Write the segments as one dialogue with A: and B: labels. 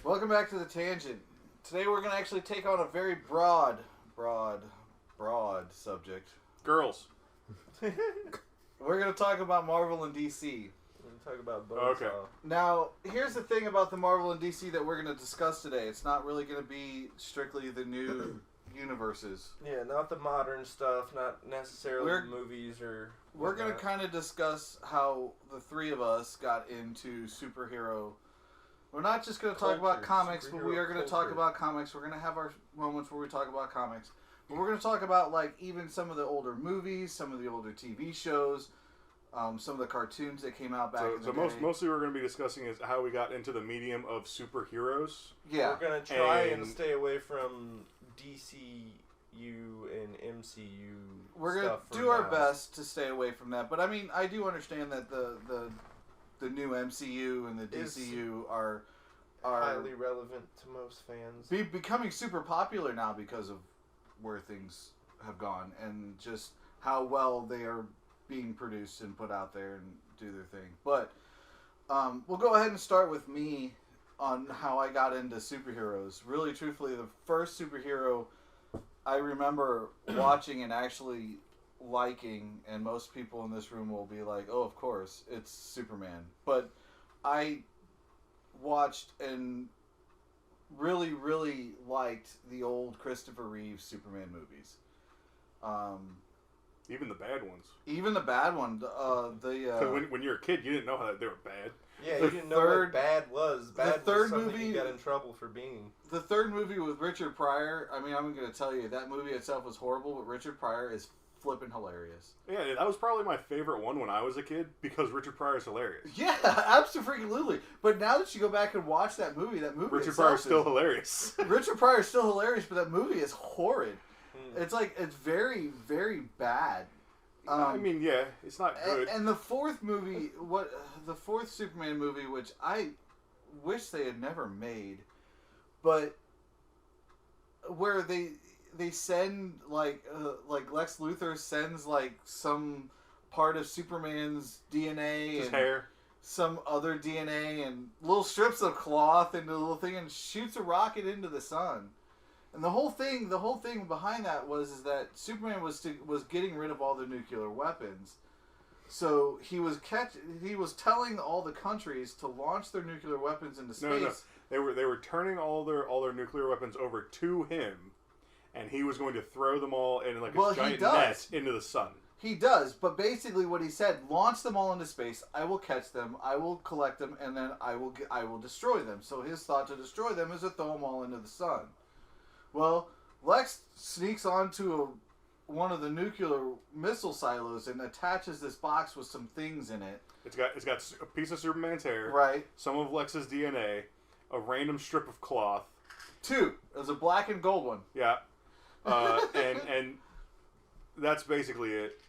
A: Welcome back to the Tangent. Today we're going to actually take on a very broad subject.
B: Girls.
A: We're going to talk about Marvel and DC.
C: We're going to talk about both.
B: Okay.
A: Now, here's the thing about the Marvel and DC that we're going to discuss today. It's not really going to be strictly the new universes.
C: Yeah, not the modern stuff, not necessarily movies or
A: We're going to kind of discuss how the three of us got into superhero. We're not just going to talk about comics, but we are going to talk about comics. We're going to have our moments where we talk about comics. But we're going to talk about, like, even some of the older movies, some of the older TV shows, some of the cartoons that came out back in the day.
B: Mostly we're going to be discussing is how we got into the medium of superheroes.
A: Yeah.
C: We're going to try and stay away from DCU and MCU
A: We're going to do our best to stay away from that. But, I mean, I do understand that the new MCU and the DCU are
C: highly relevant to most fans.
A: Becoming super popular now because of where things have gone and just how well they are being produced and put out there and do their thing. But we'll go ahead and start with me on how I got into superheroes. Really, truthfully, the first superhero I remember watching and actually liking, and most people in this room will be like, oh, of course, it's Superman. But I watched and really, really liked the old Christopher Reeve Superman movies.
B: Even the bad ones.
A: Even the bad one.
B: When you're a kid, you didn't know how they were bad.
C: Yeah, you didn't know what bad was. Bad was something you got in trouble for being.
A: The third movie with Richard Pryor, I mean, I'm going to tell you, that movie itself was horrible, but Richard Pryor is flipping hilarious.
B: Yeah, that was probably my favorite one when I was a kid because Richard Pryor is hilarious.
A: Yeah, absolutely. But now that you go back and watch that movie
B: Richard Pryor is still hilarious.
A: Richard Pryor is still hilarious, but that movie is horrid. It's very, very bad.
B: I mean, yeah, it's not good.
A: And the fourth movie, the fourth Superman movie, which I wish they had never made, but where they send like Lex Luthor sends like some part of Superman's DNA
B: His
A: and
B: hair,
A: some other DNA and little strips of cloth into the little thing and shoots a rocket into the sun. And the whole thing behind that was that Superman was getting rid of all the nuclear weapons. So he was telling all the countries to launch their nuclear weapons into space.
B: No. They were turning all their nuclear weapons over to him, and he was going to throw them all in like a giant net into the sun.
A: He does, but basically what he said: launch them all into space. I will catch them. I will collect them, and then I will destroy them. So his thought to destroy them is to throw them all into the sun. Well, Lex sneaks onto one of the nuclear missile silos and attaches this box with some things in it.
B: It's got a piece of Superman's hair,
A: right?
B: Some of Lex's DNA, a random strip of cloth.
A: Two. It was a black and gold one.
B: Yeah, and that's basically it.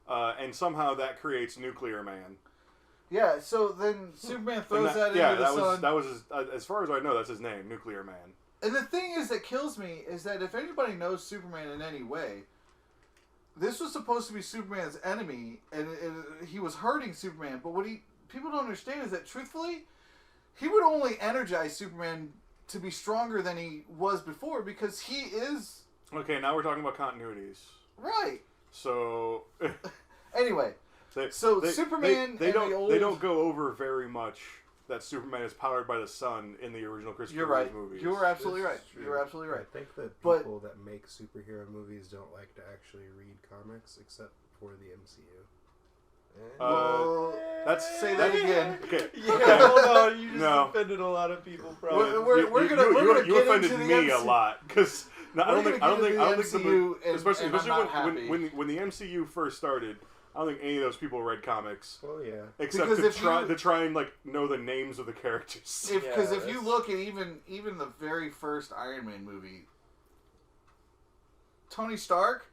B: And somehow that creates Nuclear Man.
A: Yeah. So then Superman throws that into the sun.
B: That was as far as I know, that's his name, Nuclear Man.
A: And the thing is that kills me is that if anybody knows Superman in any way, this was supposed to be Superman's enemy, and he was hurting Superman. But what people don't understand is that, truthfully, he would only energize Superman to be stronger than he was before because he is...
B: Okay, now we're talking about continuities.
A: Right.
B: So...
A: Anyway, Superman
B: they don't go over very much that Superman is powered by the sun in the original Christopher Reeve movies.
A: You were absolutely right. You were absolutely right.
D: I think that people that make superhero movies don't like to actually read comics except for the MCU.
A: Say that again.
B: Okay.
C: Yeah, hold on. You just offended a lot of people, probably.
B: You offended me a lot because I don't think
A: MCU,
B: especially when the MCU first started. I don't think any of those people read comics.
D: Oh yeah.
B: Except to try and like know the names of the characters.
A: Because if you look at even the very first Iron Man movie, Tony Stark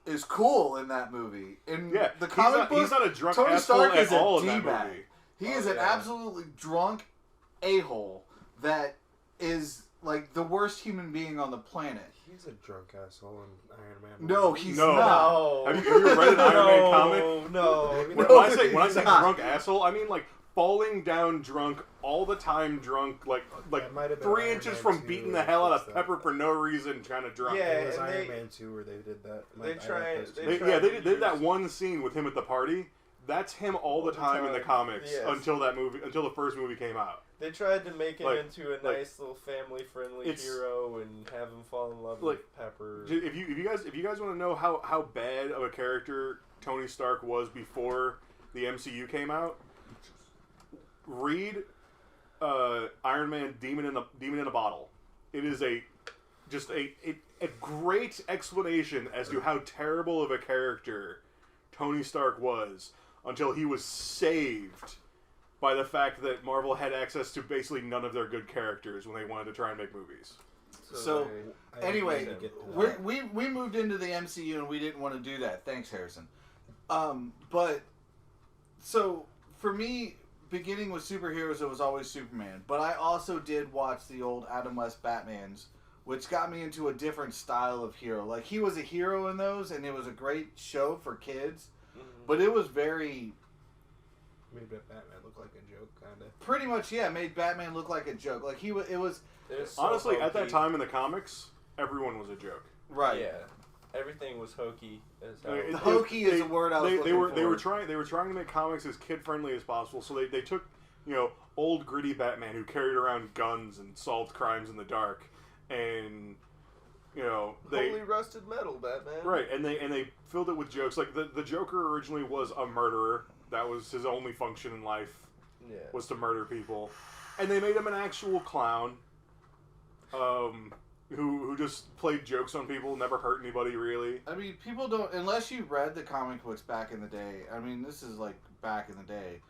A: is cool in that movie. In the comic book,
B: he's not a drunk
A: Tony
B: asshole
A: Stark is
B: at all
A: a
B: in that
A: D-bag.
B: movie.
A: He is an absolutely drunk a-hole that is like the worst human being on the planet.
D: He's a drunk asshole in Iron Man.
A: No, he's not.
C: No.
B: Have you ever read an Iron Man comic?
C: No.
B: When I say drunk asshole, I mean like falling down drunk all the time, drunk, like
D: That might have been
B: 3
D: Iron
B: inches
D: Man
B: from
D: 2
B: beating
D: where
B: the
D: they
B: hell out of
D: fixed
B: Pepper
D: that.
B: for no reason, kind of drunk.
C: Yeah,
D: It was
C: and
D: Iron
C: they-
D: Man 2 where they did that.
C: they tried- they
B: They
C: tried to
B: did that
C: use-
B: one scene with him at the party. That's him all the time in the comics
C: yes.
B: until the first movie came out.
C: They tried to make him
B: Like-
C: into a
B: like,
C: nice little family-friendly
B: it's-
C: hero and have him fall in love
B: like,
C: with Pepper.
B: If you guys want to know how bad of a character Tony Stark was before the MCU came out, read Iron Man Demon in a Bottle. It is a great explanation as to how terrible of a character Tony Stark was until he was saved by the fact that Marvel had access to basically none of their good characters when they wanted to try and make movies.
A: So,
D: I
A: anyway,
D: didn't get to that.
A: we moved into the MCU and we didn't want to do that. Thanks, Harrison. But so for me, beginning with superheroes, it was always Superman. But I also did watch the old Adam West Batmans, which got me into a different style of hero. Like, he was a hero in those, and it was a great show for kids. But it was very...
D: Made Batman look like a joke, kind of.
A: Pretty much, yeah, made Batman look like a joke. Like, it was...
C: So
B: Honestly, at that
C: hokey.
B: time in the comics, everyone was a joke.
A: Right.
C: Yeah, everything was hokey. As hell.
B: Like,
A: Hokey is a word I was
B: they
A: looking
B: were
A: for.
B: trying to make comics as kid friendly as possible. So they took old gritty Batman who carried around guns and solved crimes in the dark, and they
C: Holy rusted metal, Batman.
B: right and they filled it with jokes. Like the Joker originally was a murderer. That was his only function in life,
C: Yeah.
B: was to murder people, and they made him an actual clown. Who just played jokes on people, never hurt anybody really.
A: I mean, people don't, unless you read the comic books back in the day. I mean, this is like back in the day.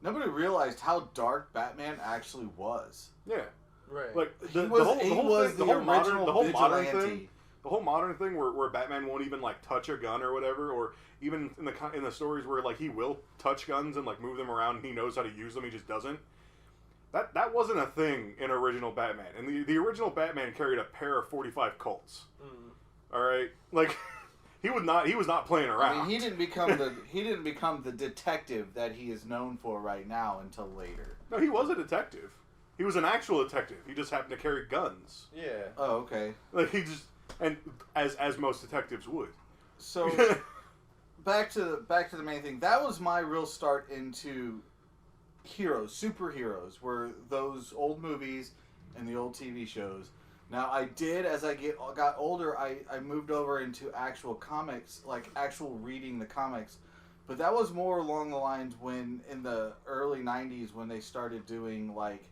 A: Nobody realized how dark Batman actually was.
B: Yeah,
C: Right.
B: like
A: He was the original vigilante.
B: The whole modern thing where Batman won't even like touch a gun or whatever, or even in the stories where like he will touch guns and like move them around and he knows how to use them, he just doesn't. That wasn't a thing in original Batman. And the original Batman carried a pair of .45 Colts. All right, like he was not playing around.
A: I mean, he didn't become the detective that he is known for right now until later.
B: No, he was a detective. He was an actual detective. He just happened to carry guns.
C: Yeah.
A: Oh, okay.
B: Like he just and as most detectives would.
A: So back to the main thing. That was my real start into heroes, superheroes, were those old movies and the old TV shows. Now, I did, as I got older, I moved over into actual comics, like actual reading the comics. But that was more along the lines when, in the early 90s, when they started doing, like,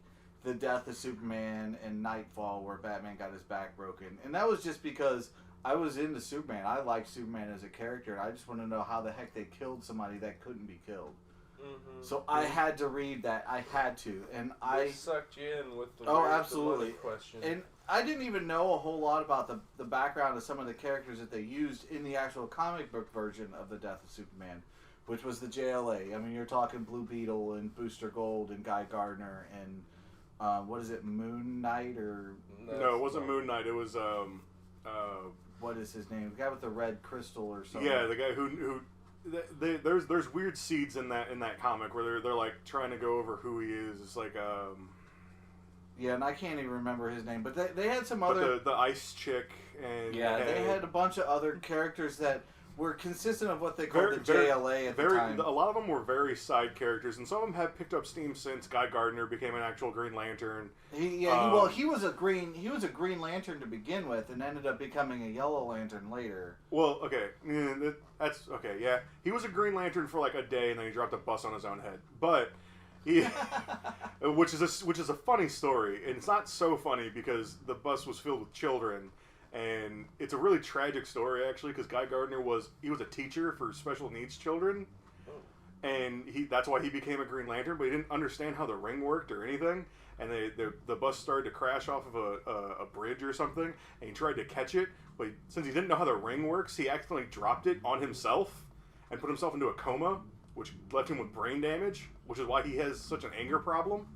A: the death of Superman and Nightfall, where Batman got his back broken. And that was just because I was into Superman. I liked Superman as a character, and I just want to know how the heck they killed somebody that couldn't be killed.
C: Mm-hmm.
A: So I had to read that. I had to, and
C: They sucked you in with the
A: Oh,
C: where's the
A: absolutely.
C: money question.
A: and I didn't even know a whole lot about the background of some of the characters that they used in the actual comic book version of the Death of Superman, which was the JLA. I mean, you're talking Blue Beetle and Booster Gold and Guy Gardner and what is it, Moon Knight or
B: No, it wasn't Moon Knight. It was
A: what is his name? The guy with the red crystal or something.
B: yeah, the guy who there's weird seeds in that comic where they're like trying to go over who he is. It's like
A: yeah, and I can't even remember his name, but they had some
B: but
A: other
B: the ice chick and
A: yeah, they had a bunch of other characters that were consistent of what they called the JLA at the time.
B: A lot of them were very side characters, and some of them have picked up steam since. Guy Gardner became an actual Green Lantern.
A: He was a Green Lantern to begin with, and ended up becoming a Yellow Lantern later.
B: Well, okay, that's okay. Yeah, he was a Green Lantern for like a day, and then he dropped a bus on his own head. But he, which is a funny story, and it's not so funny because the bus was filled with children. And it's a really tragic story, actually, because Guy Gardner was a teacher for special needs children, and that's why he became a Green Lantern. But he didn't understand how the ring worked or anything, and the bus started to crash off of a bridge or something, and he tried to catch it, but since he didn't know how the ring works, he accidentally dropped it on himself and put himself into a coma, which left him with brain damage, which is why he has such an anger problem.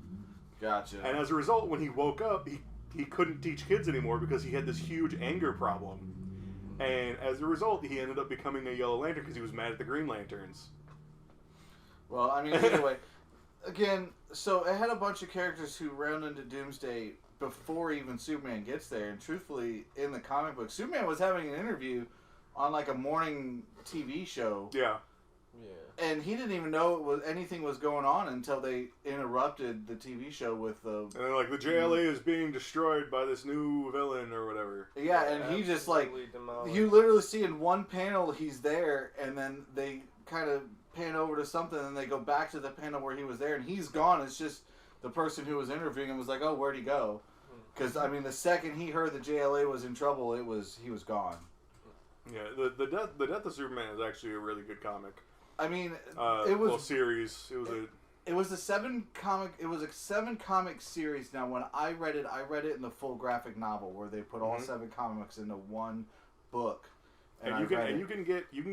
A: Gotcha.
B: And as a result, when he woke up, he couldn't teach kids anymore because he had this huge anger problem. And as a result, he ended up becoming a Yellow Lantern because he was mad at the Green Lanterns.
A: Well, I mean, anyway, again, so it had a bunch of characters who round into Doomsday before even Superman gets there, and truthfully, in the comic book, Superman was having an interview on like a morning TV show.
B: Yeah.
C: Yeah.
A: And he didn't even know anything was going on until they interrupted the TV show with the...
B: And they're like, the JLA is being destroyed by this new villain or whatever.
A: Yeah, and he just like...
C: absolutely demolished.
A: You literally see in one panel he's there, and then they kind of pan over to something, and they go back to the panel where he was there, and he's gone. It's just the person who was interviewing him was like, oh, where'd he go? Because, I mean, the second he heard the JLA was in trouble, he was gone.
B: Yeah, the death of Superman is actually a really good comic.
A: I mean,
B: series. It was
A: a 7 comic series. Now, when I read it in the full graphic novel where they put all 7 comics into one book.
B: And you can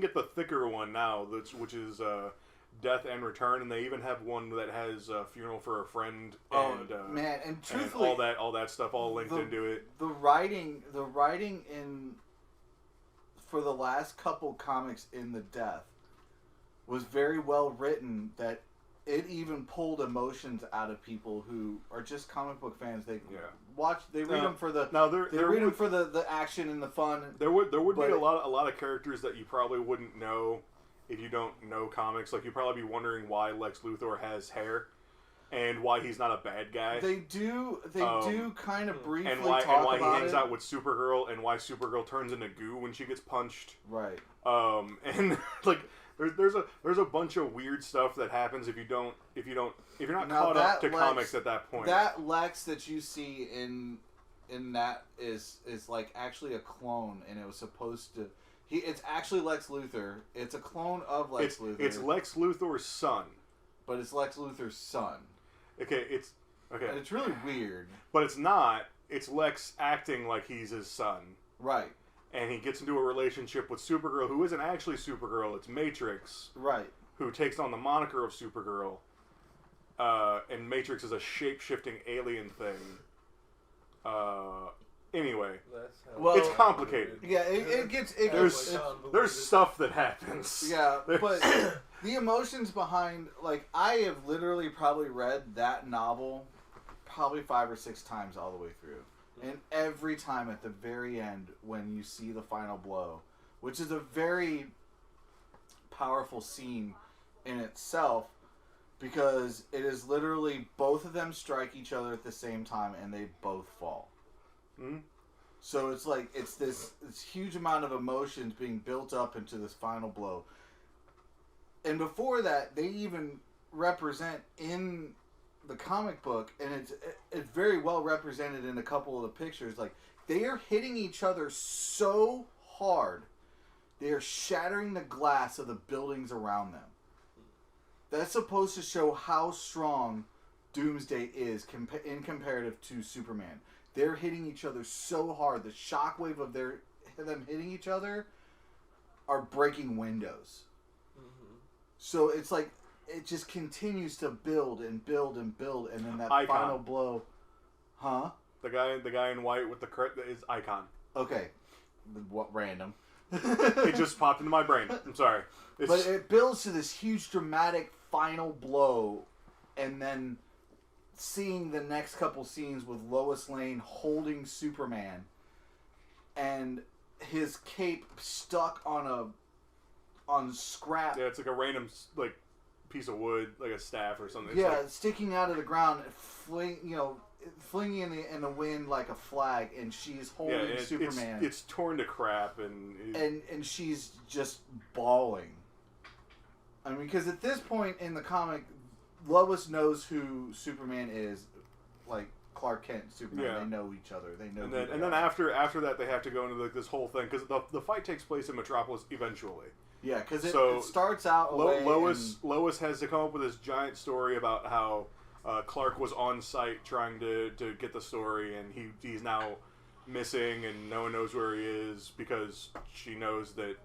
B: get the thicker one now, which is Death and Return, and they even have one that has Funeral for a Friend and
A: man, and truthfully,
B: and all that stuff all linked into it.
A: The writing in for the last couple comics in the Death was very well written, that it even pulled emotions out of people who are just comic book fans. They read them for the action and the fun.
B: There would be a lot of characters that you probably wouldn't know if you don't know comics. Like, you'd probably be wondering why Lex Luthor has hair and why he's not a bad guy.
A: They do kind of briefly
B: and why
A: talk
B: he
A: about
B: hangs
A: it.
B: out with Supergirl, and why Supergirl turns into goo when she gets punched.
A: Right.
B: And like there's a bunch of weird stuff that happens if you're not caught up to comics at that point.
A: That Lex that you see in that is like actually a clone, and it was supposed to. It's actually Lex Luthor. It's a clone of Lex Luthor.
B: It's Lex Luthor's son.
A: But it's Lex Luthor's son.
B: Okay, it's okay.
A: And it's really weird.
B: But it's not. It's Lex acting like he's his son.
A: Right.
B: And he gets into a relationship with Supergirl, who isn't actually Supergirl. It's Matrix.
A: Right.
B: Who takes on the moniker of Supergirl. And Matrix is a shape-shifting alien thing. Anyway, it's complicated.
A: Yeah, it gets.
B: There's stuff that happens.
A: Yeah, but the emotions behind, like, I have literally probably read that novel probably 5 or 6 times all the way through, and every time at the very end when you see the final blow, which is a very powerful scene in itself, because it is literally both of them strike each other at the same time and they both fall.
B: Mm-hmm.
A: So it's like it's this huge amount of emotions being built up into this final blow. And before that, they even represent in the comic book, and it's very well represented in a couple of the pictures. Like, they are hitting each other so hard, they are shattering the glass of the buildings around them. That's supposed to show how strong Doomsday is in comparative to Superman. They're hitting each other so hard. The shockwave of them hitting each other are breaking windows. Mm-hmm. So it's like it just continues to build and build and build, and then that final blow. Huh?
B: The guy in white with the is Icon.
A: Okay. What random?
B: It just popped into my brain. I'm sorry.
A: But it builds to this huge dramatic final blow, and then seeing the next couple scenes with Lois Lane holding Superman and his cape stuck on scrap.
B: Yeah, it's like a random like piece of wood, like a staff or something.
A: Yeah, it's sticking out of the ground, flinging in the wind like a flag, and she's holding Superman.
B: It's torn to crap, and
A: she's just bawling. I mean, because at this point in the comic, Lois knows who Superman is, like Clark Kent, Superman. Yeah. They know each other. They know.
B: And then after that, they have to go into this whole thing, because the fight takes place in Metropolis eventually.
A: Yeah, because it starts out.
B: Lois has to come up with this giant story about how Clark was on site trying to get the story, and he's now missing, and no one knows where he is because she knows that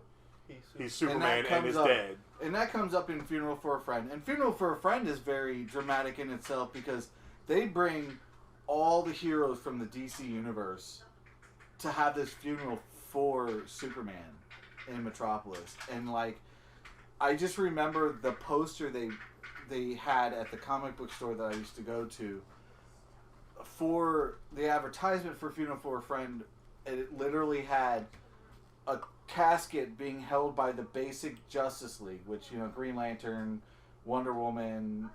B: he's Superman and is dead.
A: And that comes up in Funeral for a Friend. And Funeral for a Friend is very dramatic in itself, because they bring all the heroes from the DC universe to have this funeral for Superman in Metropolis. And, like, I just remember the poster they had at the comic book store that I used to go to for the advertisement for Funeral for a Friend. It literally had a casket being held by the basic Justice League, which, you know, Green Lantern, Wonder Woman,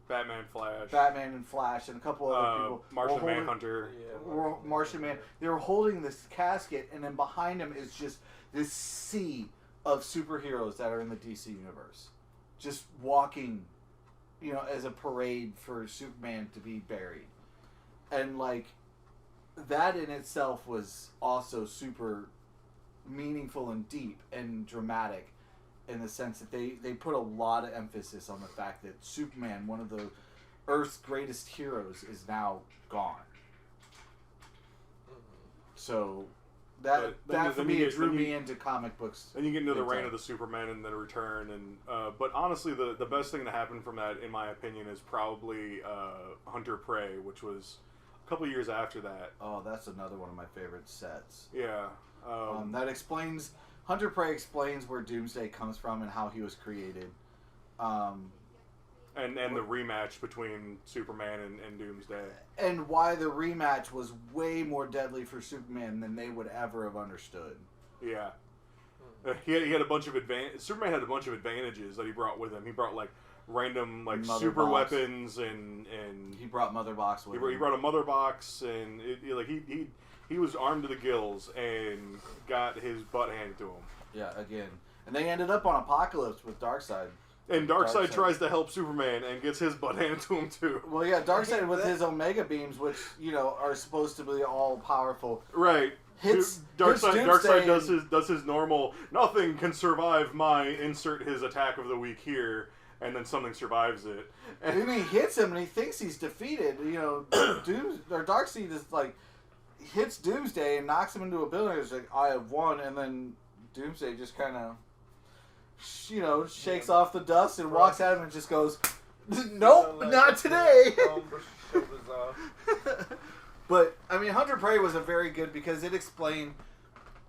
B: Batman, Flash,
A: and Flash, and a couple other people.
B: Martian Manhunter.
A: Martian Man. They were holding this casket, and then behind them is just this sea of superheroes that are in the DC universe, just walking, you know, as a parade for Superman to be buried, and like that in itself was also super meaningful and deep and dramatic, in the sense that they put a lot of emphasis on the fact that Superman, one of the Earth's greatest heroes, is now gone. So that for me, it drew me into comic books.
B: Then you get into the reign of the Superman and then Return, and but honestly, the best thing that happened from that, in my opinion, is probably Hunter Prey, which was a couple years after that.
A: Oh, that's another one of my favorite sets.
B: Yeah.
A: That explains... Hunter Prey explains where Doomsday comes from and how he was created. And
B: the rematch between Superman and Doomsday.
A: And why the rematch was way more deadly for Superman than they would ever have understood.
B: Yeah. He had a bunch of Superman had a bunch of advantages that he brought with him. He brought like random like
A: Mother
B: super
A: box.
B: weapons and
A: he brought Mother Box with him.
B: He brought a Mother Box, and he was armed to the gills and got his butt handed to him.
A: Yeah, again. And they ended up on Apocalypse with Darkseid.
B: And Darkseid tries to help Superman and gets his butt handed to him too.
A: Well, yeah, Darkseid with his Omega beams, which, you know, are supposed to be all powerful.
B: Right. Darkseid does his normal, nothing can survive my insert his attack of the week here, and then something survives it.
A: And then he hits him and he thinks he's defeated. You know, Darkseid is like, hits Doomsday and knocks him into a building. It's like, I have won, and then Doomsday just kind of, you know, shakes off the dust and walks at him and just goes, nope, not today. But I mean, Hunter Prey was a very good, because it explained,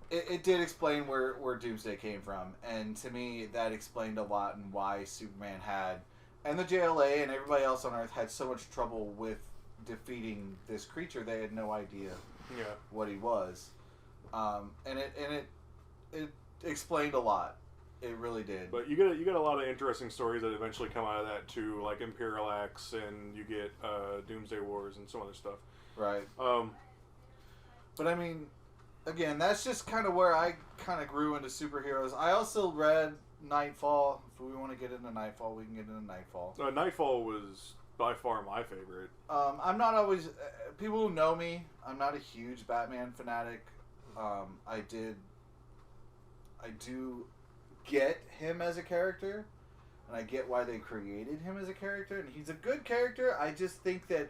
A: it did explain where Doomsday came from, and to me that explained a lot and why Superman had, and the JLA and everybody else on Earth had so much trouble with defeating this creature. They had no idea what he was, and it explained a lot. It really did.
B: But you get a lot of interesting stories that eventually come out of that too, like Imperial Acts, and you get Doomsday Wars and some other stuff.
A: Right. But I mean, again, that's just kind of where I kind of grew into superheroes. I also read Nightfall. If we want to get into Nightfall, we can get into Nightfall.
B: Nightfall was by far my favorite.
A: I'm not always... people who know me, I'm not a huge Batman fanatic. I do get him as a character, and I get why they created him as a character, and he's a good character. I just think that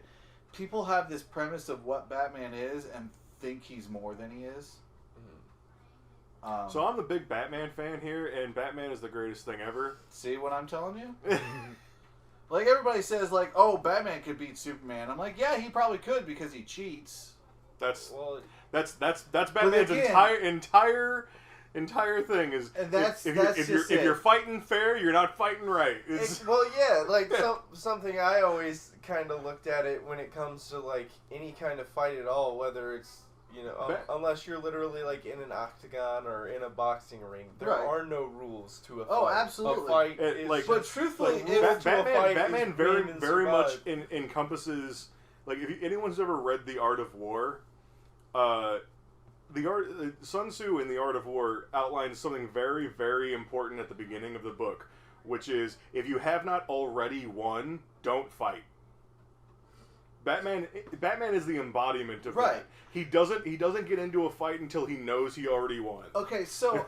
A: people have this premise of what Batman is and think he's more than he is.
B: So I'm the big Batman fan here, and Batman is the greatest thing ever.
A: See what I'm telling you? Like, everybody says, like, oh, Batman could beat Superman. I'm like, yeah, he probably could, because he cheats.
B: That's Batman's entire thing is,
A: and
B: if you're fighting fair, you're not fighting right.
C: Well, yeah, like something I always kind of looked at it when it comes to like any kind of fight at all, whether it's, you know, unless you're literally like in an octagon or in a boxing ring, there are no rules to a fight.
A: Oh, absolutely.
C: A fight is
A: but truthfully,
B: Batman very much encompasses, like, if anyone's ever read The Art of War, Sun Tzu in The Art of War outlines something very, very important at the beginning of the book, which is, if you have not already won, don't fight. Batman is the embodiment of that. He doesn't get into a fight until he knows he already won.
A: Okay, so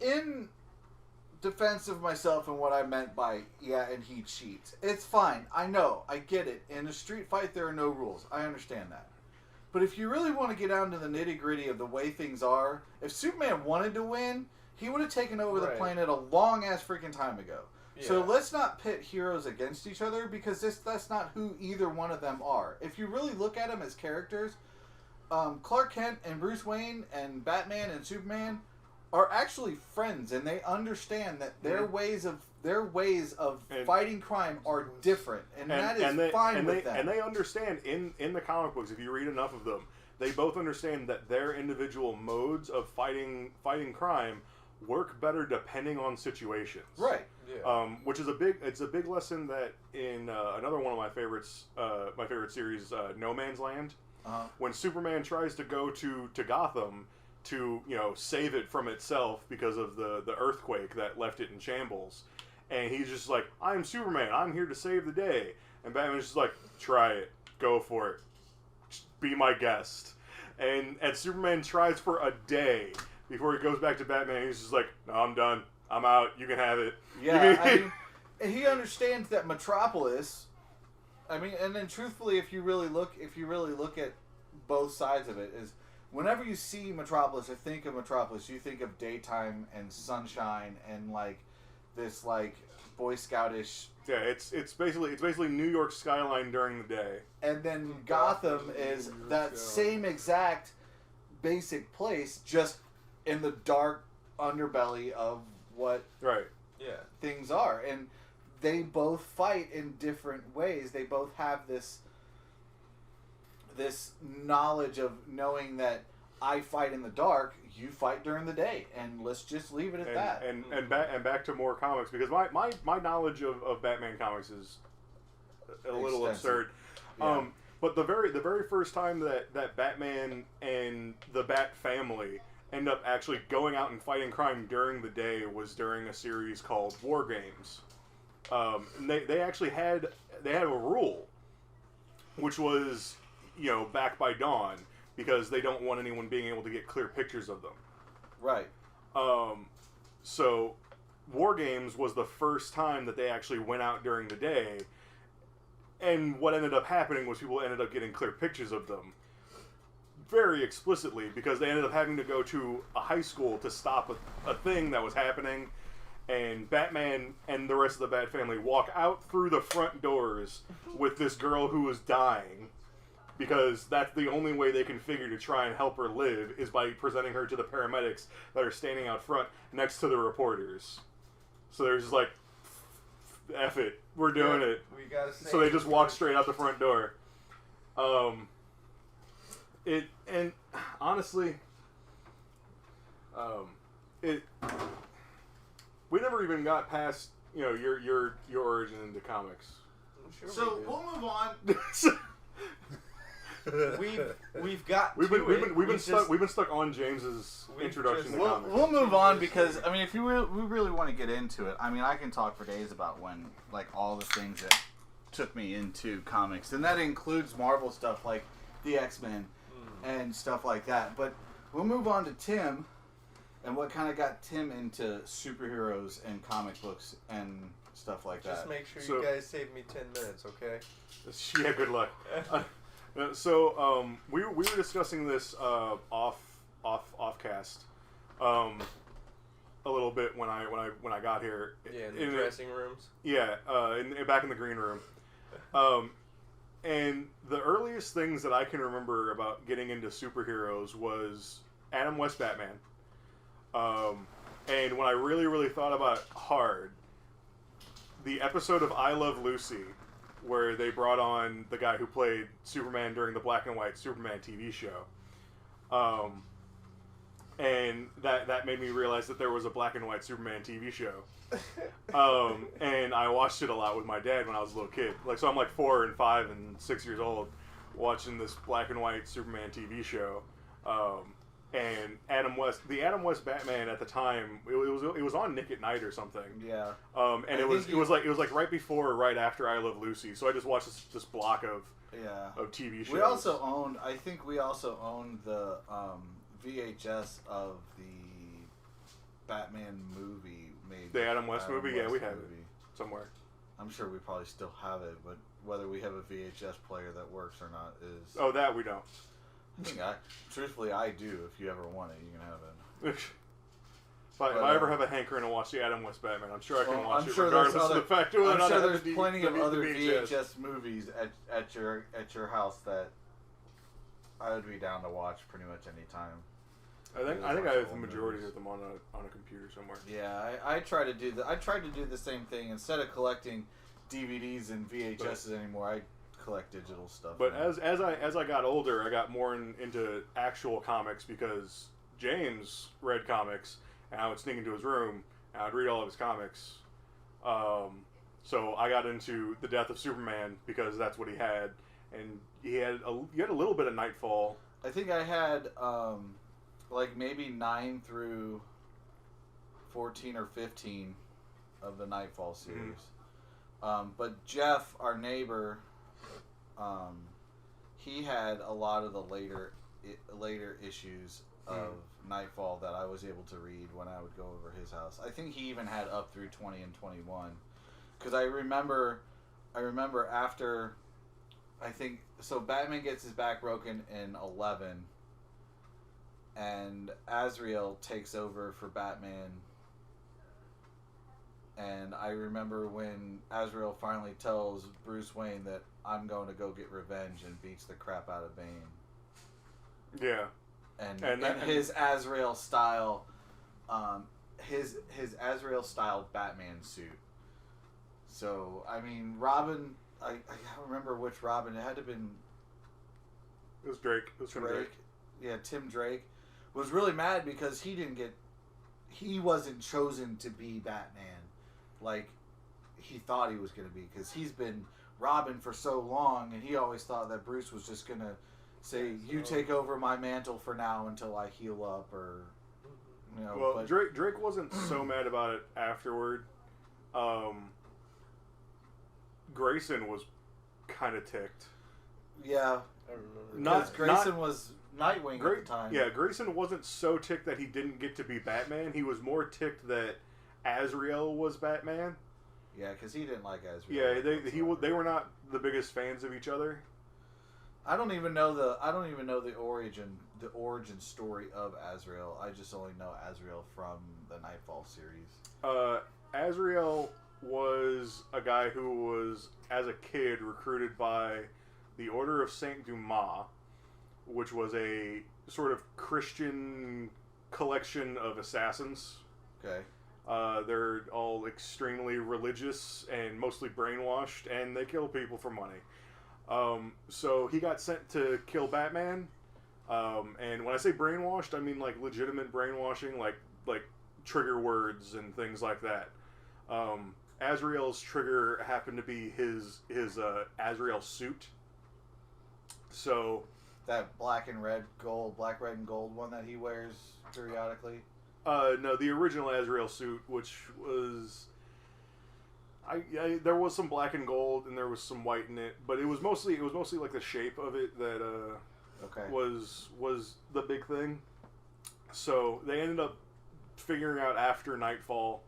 A: in defense of myself and what I meant by and he cheats, it's fine. I know, I get it. In a street fight, there are no rules. I understand that. But if you really want to get down to the nitty-gritty of the way things are, if Superman wanted to win, he would have taken over the planet a long-ass freaking time ago. Yeah. So let's not pit heroes against each other, because that's not who either one of them are. If you really look at them as characters, Clark Kent and Bruce Wayne and Batman and Superman are actually friends, and they understand that their ways of their ways of fighting crime are different, and that is fine with them.
B: And they understand in the comic books, if you read enough of them, they both understand that their individual modes of fighting crime work better depending on situations.
A: Right.
C: Yeah.
B: Which is a big lesson that in another one of my favorites, my favorite series, No Man's Land. When Superman tries to go to Gotham to save it from itself because of the earthquake that left it in shambles, and he's just like, I'm Superman, I'm here to save the day, and Batman's just like, try it, go for it, just be my guest, and Superman tries for a day before he goes back to Batman. He's just like, no, I'm done, I'm out, you can have it.
A: Yeah, I mean, he understands that Metropolis. I mean, and then truthfully, if you really look at both sides of it, is whenever you see Metropolis or think of Metropolis, you think of daytime and sunshine and like this like Boy Scoutish.
B: Yeah, it's basically New York skyline during the day.
A: And then Gotham is that same exact basic place, just in the dark underbelly of what things are. And they both fight in different ways. They both have this knowledge of knowing that I fight in the dark, you fight during the day, and let's just leave it at that.
B: And back to more comics, because my knowledge of Batman comics is a little absurd.
A: Yeah.
B: But the very first time that Batman and the Bat family end up actually going out and fighting crime during the day was during a series called War Games. And they actually had a rule, which was backed by Dawn, because they don't want anyone being able to get clear pictures of them.
A: Right.
B: So War Games was the first time that they actually went out during the day, and what ended up happening was people ended up getting clear pictures of them very explicitly, because they ended up having to go to a high school to stop a thing that was happening, and Batman and the rest of the Bat family walk out through the front doors with this girl who was dying, because that's the only way they can figure to try and help her live is by presenting her to the paramedics that are standing out front next to the reporters. So they're just like, F it, we're doing it.
C: We gotta
B: so they just walk straight out the front door. And honestly, we never even got past your origin into comics.
C: Sure
A: So we'll move on.
C: We've got
B: we've been stuck on James's introduction to comics.
A: We'll move on, because I mean, if we really want to get into it, I mean, I can talk for days about when like all the things that took me into comics, and that includes Marvel stuff like the X-Men and stuff like that. But we'll move on to Tim and what kind of got Tim into superheroes and comic books and stuff like that.
C: Just make sure you guys save me 10 minutes, okay?
B: Yeah, good luck. So we were discussing this off cast a little bit when I got here.
C: Yeah, in the dressing rooms.
B: Yeah, back in the green room. And the earliest things that I can remember about getting into superheroes was Adam West Batman. And when I really, really thought about it hard, the episode of I Love Lucy, where they brought on the guy who played Superman during the black and white Superman TV show. And that made me realize that there was a black and white Superman TV show. And I watched it a lot with my dad when I was a little kid. So I'm like 4 and 5 and 6 years old watching this black and white Superman TV show. And the Adam West Batman at the time, it was on Nick at Night or something.
A: Yeah.
B: And it was like right before or right after I Love Lucy. So I just watched this block of TV shows.
A: We also owned the VHS of the Batman movie made.
B: The Adam West movie? Yeah, we have it somewhere.
A: I'm sure we probably still have it, but whether we have a VHS player that works or not is...
B: Oh, that we don't.
A: Truthfully, I do. If you ever want it, you can have it.
B: If I ever have a hankering to watch the Adam West Batman, I'm sure I can watch it regardless of the fact
A: I'm sure there's plenty of other VHS movies at your house that I would be down to watch pretty much any time.
B: I think I have the majority of them on a computer somewhere.
A: Yeah, I try to do I tried to do the same thing. Instead of collecting DVDs and VHSs anymore, I collect digital stuff.
B: But as I got older, I got more into actual comics because James read comics, and I would sneak into his room and I'd read all of his comics. So I got into The Death of Superman because that's what he had, and he had a little bit of Nightfall.
A: I think I had like maybe 9 through 14 or 15 of the Nightfall series. But Jeff, our neighbor, he had a lot of the later issues of Nightfall that I was able to read when I would go over his house. I think he even had up through 20 and 21. Because I remember after, I think, so Batman gets his back broken in 11, and Azrael takes over for Batman. And I remember when Azrael finally tells Bruce Wayne that I'm going to go get revenge and beats the crap out of Bane.
B: Yeah.
A: And his Azrael style, his Azrael style Batman suit. So I mean, Robin. I don't remember which Robin. It had to have been.
B: It was Drake. It was Drake.
A: Yeah, Tim Drake was really mad because he wasn't chosen to be Batman, like he thought he was going to be, because he's been Robin for so long, and he always thought that Bruce was just going to say, "You take over my mantle for now until I heal up," or you know.
B: Well,
A: but
B: Drake wasn't so mad about it afterward. Grayson was kind of ticked.
A: Yeah,
C: I remember.
A: Because Grayson was Nightwing at the time.
B: Yeah, Grayson wasn't so ticked that he didn't get to be Batman. He was more ticked that Azrael was Batman.
A: Yeah, because he didn't like Azrael.
B: Yeah, they were not the biggest fans of each other.
A: I don't even know the origin story of Azrael. I just only know Azrael from the Nightfall series.
B: Azrael was a guy who was, as a kid, recruited by the Order of Saint Dumas, which was a sort of Christian collection of assassins.
A: Okay.
B: They're all extremely religious and mostly brainwashed, and they kill people for money. So he got sent to kill Batman, and when I say brainwashed, I mean like legitimate brainwashing, like trigger words and things like that. Azrael's trigger happened to be his Azrael suit. So
A: that black, red, and gold one that he wears periodically.
B: No, the original Azrael suit, which was, there was some black and gold and there was some white in it, but it was mostly like the shape of it that was the big thing. So they ended up figuring out after Nightfall,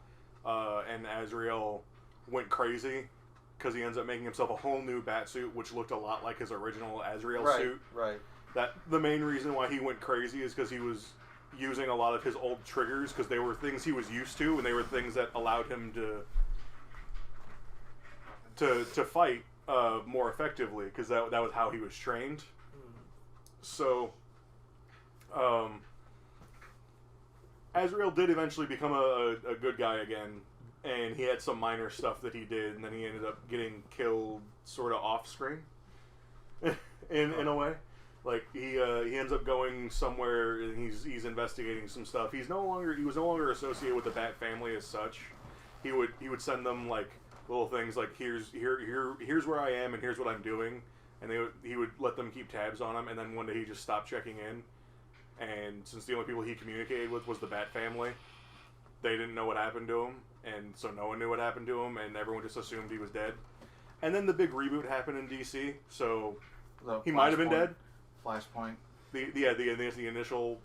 B: and Azrael went crazy because he ends up making himself a whole new bat suit, which looked a lot like his original Azrael suit.
A: Right.
B: That the main reason why he went crazy is because he was using a lot of his old triggers, because they were things he was used to, and they were things that allowed him to fight more effectively, because that was how he was trained. So, Azrael did eventually become a good guy again, and he had some minor stuff that he did, and then he ended up getting killed sort of off screen, in a way. Like he ends up going somewhere and he's investigating some stuff. He was no longer associated with the Bat family as such. He would send them like little things like here's where I am and here's what I'm doing, and he would let them keep tabs on him. And then one day he just stopped checking in, and since the only people he communicated with was the Bat family, they didn't know what happened to him, and so no one knew what happened to him, and everyone just assumed he was dead. And then the big reboot happened in DC, so he might have been dead.
A: Flashpoint.
B: The initial.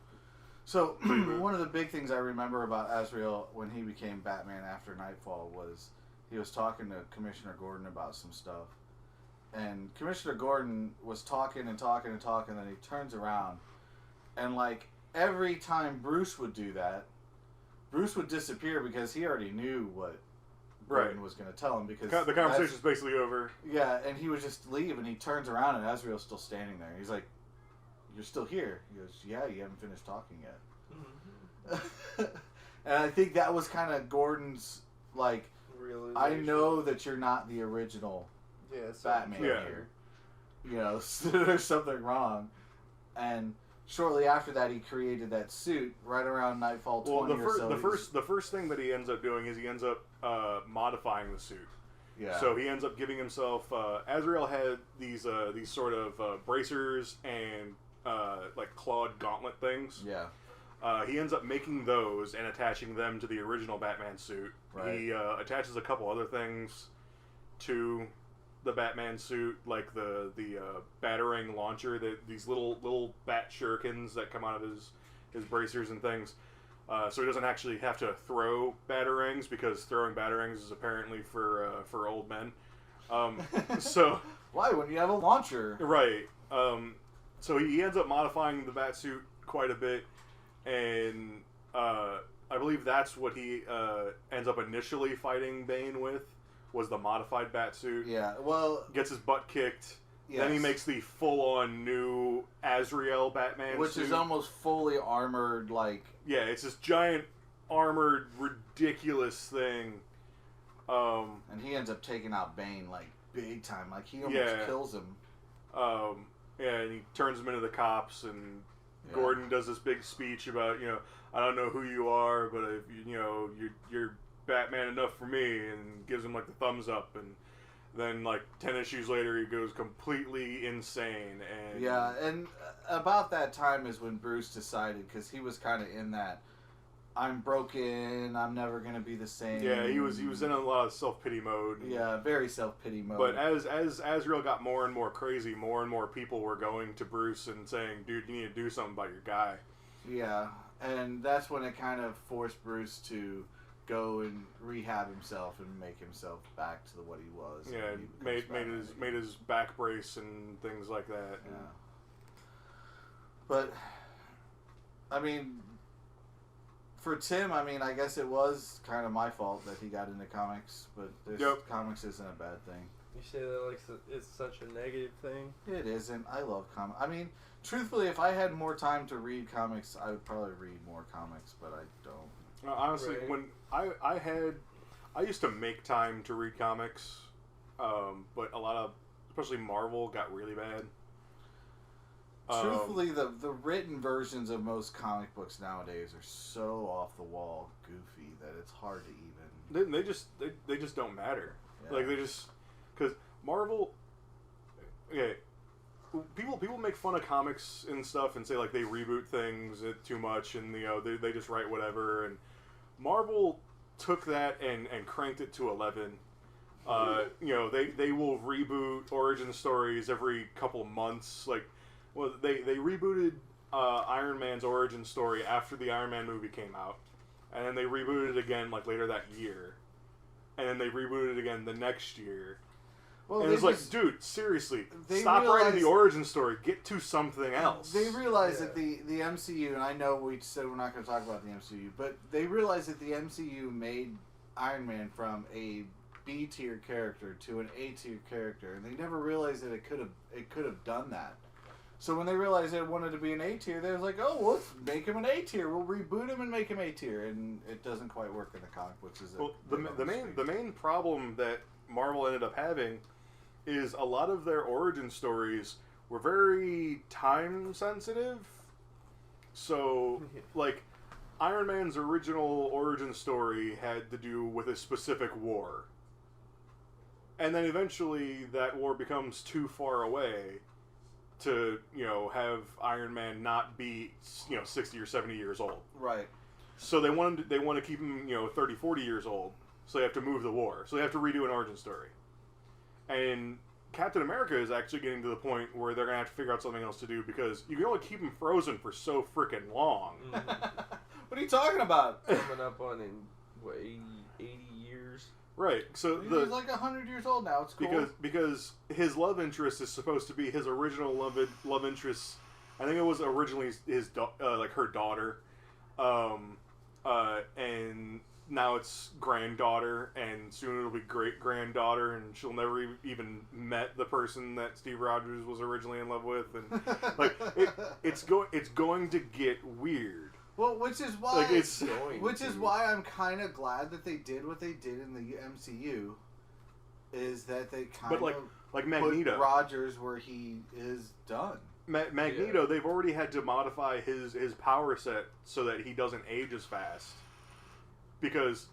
A: So one of the big things I remember about Azrael when he became Batman after Nightfall was he was talking to Commissioner Gordon about some stuff, and Commissioner Gordon was talking and talking and talking, and then he turns around, and like every time Bruce would do that, Bruce would disappear because he already knew what Gordon was going to tell him, because
B: the conversation's basically over.
A: Yeah, and he would just leave, and he turns around and Azrael's still standing there. He's like, "You're still here." He goes, "Yeah, you haven't finished talking yet." And I think that was kind of Gordon's, like, I know that you're not the original Batman here. You know, so there's something wrong. And shortly after that, he created that suit right around Nightfall 20
B: the first thing that he ends up doing is he ends up modifying the suit.
A: Yeah.
B: So he ends up giving himself. Azrael had these sort of bracers and like clawed gauntlet things.
A: Yeah.
B: He ends up making those and attaching them to the original Batman suit.
A: Right.
B: He attaches a couple other things to the Batman suit, like the batarang launcher, these little bat shurikens that come out of his bracers and things. So he doesn't actually have to throw batarangs, because throwing batarangs is apparently for old men. So
A: why wouldn't you have a launcher?
B: Right. So he ends up modifying the bat suit quite a bit, and I believe that's what he ends up initially fighting Bane with, was the modified bat suit.
A: Yeah. Well,
B: gets his butt kicked.
A: yes.
B: Then he makes the full-on new Azrael Batman
A: which
B: suit.
A: is almost fully armored, like...
B: Yeah, it's this giant, armored, ridiculous thing.
A: And he ends up taking out Bane, like, big time. Like, he almost kills him.
B: Yeah, and he turns him into the cops, and Gordon does this big speech about, I don't know who you are, but if you're Batman enough for me, and gives him like the thumbs up, and then like 10 issues later he goes completely insane. And
A: yeah, and about that time is when Bruce decided, because he was kind of in that I'm broken, I'm never gonna be the same.
B: Yeah, he was in a lot of self-pity mode.
A: Yeah, very self-pity mode.
B: But as Azrael got more and more crazy, more and more people were going to Bruce and saying, dude, you need to do something about your guy.
A: Yeah, and that's when it kind of forced Bruce to go and rehab himself and make himself back to what he was.
B: Yeah, made his back brace and things like that.
A: Yeah. But I mean, for Tim, I guess it was kind of my fault that he got into comics, but comics isn't a bad thing.
C: You say that like it's such a negative thing?
A: It isn't. I love comics. Truthfully, if I had more time to read comics, I would probably read more comics, but I don't.
B: Honestly, when I used to make time to read comics, but a lot of, especially Marvel, got really bad.
A: Truthfully, the written versions of most comic books nowadays are so off the wall, goofy, that it's hard to even.
B: They just don't matter.
A: Yeah.
B: Like because Marvel, people make fun of comics and stuff and say like they reboot things too much, and they just write whatever. And Marvel took that and cranked it to 11. They will reboot origin stories every couple months. They rebooted Iron Man's origin story after the Iron Man movie came out, and then they rebooted it again like later that year, and then they rebooted it again the next year. Well, and it's like, dude, seriously, stop writing the origin story. Get to something else.
A: They realized that the MCU, and I know we said we're not going to talk about the MCU, but they realized that the MCU made Iron Man from a B-tier character to an A-tier character, and they never realized that it could have done that. So when they realized they wanted to be an A-tier, they was like, oh, well, let's make him an A-tier. We'll reboot him and make him A-tier, and it doesn't quite work in the comic books.
B: The main problem that Marvel ended up having is a lot of their origin stories were very time sensitive. So, like, Iron Man's original origin story had to do with a specific war. And then eventually that war becomes too far away to, have Iron Man not be, 60 or 70 years old.
A: Right.
B: So they want to keep him, 30, 40 years old. So they have to move the war. So they have to redo an origin story. And Captain America is actually getting to the point where they're going to have to figure out something else to do, because you can only keep him frozen for so freaking long.
A: What are you talking about?
C: Coming up on 80 years?
B: Right. So
A: he's like 100 years old now. It's cool.
B: Because his love interest is supposed to be his original love interest. I think it was originally her daughter. And now it's granddaughter, and soon it'll be great-granddaughter, and she'll never even met the person that Steve Rogers was originally in love with, and it's going to get weird.
A: Well, which is why
B: Like, it's
A: which is why I'm kind of glad that they did what they did in the MCU. Is that they kind of
B: like Magneto,
A: put Rogers where he is done.
B: Magneto, they've already had to modify his power set so that he doesn't age as fast because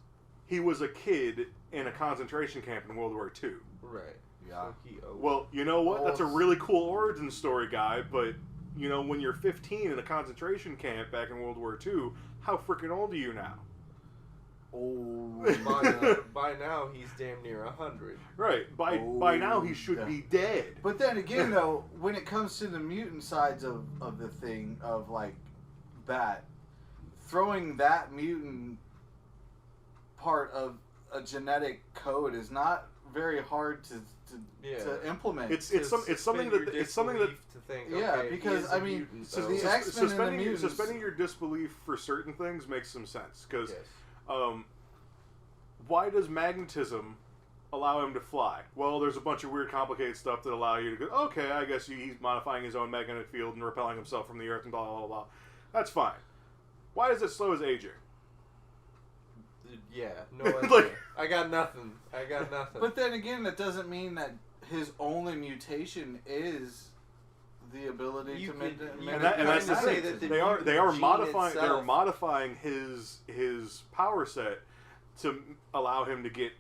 B: he was a kid in a concentration camp in World War II.
C: Right.
A: Yeah.
C: So
B: Well, you know what? That's a really cool origin story, guy. But you know, when you're 15 in a concentration camp back in World War II, how freaking old are you now?
A: Oh,
C: by now he's damn near 100.
B: Right. By now he should be dead.
A: But then again, though, when it comes to the mutant sides of the thing, of like that, throwing that mutant part of a genetic code is not very hard to implement.
B: It's something that to
C: think.
A: Yeah,
C: Okay,
A: because I mean,
C: mutant,
A: so the X-Men and the mutants,
B: suspending your disbelief for certain things makes some sense because. Why does magnetism allow him to fly? Well, there's a bunch of weird, complicated stuff that allow you to go, okay, I guess he's modifying his own magnetic field and repelling himself from the Earth and blah, blah, blah, blah. That's fine. Why does it slow his aging?
C: Yeah, no idea.
B: Like,
C: I got nothing.
A: But then again, that doesn't mean that his only mutation is the ability to make
B: and that's the thing. They are modifying his power set to allow him to get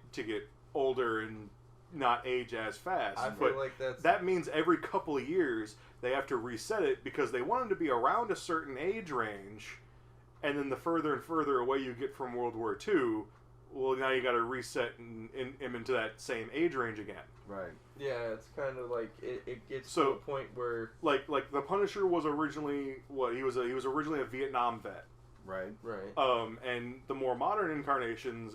B: older and not age as fast.
C: I feel like
B: that means every couple of years they have to reset it because they want him to be around a certain age range, and then the further and further away you get from World War II, well, now you got to reset him into that same age range again.
A: Right.
C: Yeah, it's kind of like it gets to a point where
B: like the Punisher was originally he was originally a Vietnam vet.
A: Right.
B: And the more modern incarnations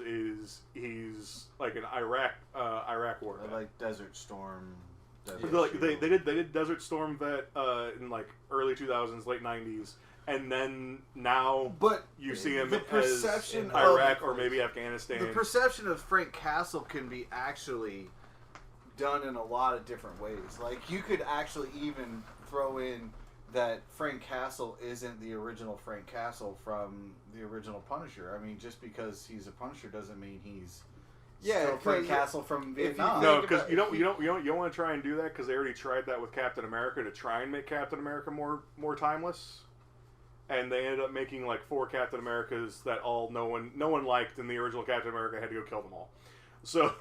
B: he's like an Iraq war vet.
A: Like Desert Storm.
B: They did Desert Storm vet in like early 2000s, late 90s, and then now you see him as Iraq or maybe Afghanistan.
A: The perception of Frank Castle can be actually done in a lot of different ways. Like you could actually even throw in that Frank Castle isn't the original Frank Castle from the original Punisher. I mean, just because he's a Punisher doesn't mean he's still Frank Castle from Vietnam.
B: No, because you don't want to try and do that because they already tried that with Captain America to try and make Captain America more timeless, and they ended up making like 4 Captain Americas that no one liked, and the original Captain America had to go kill them all. So,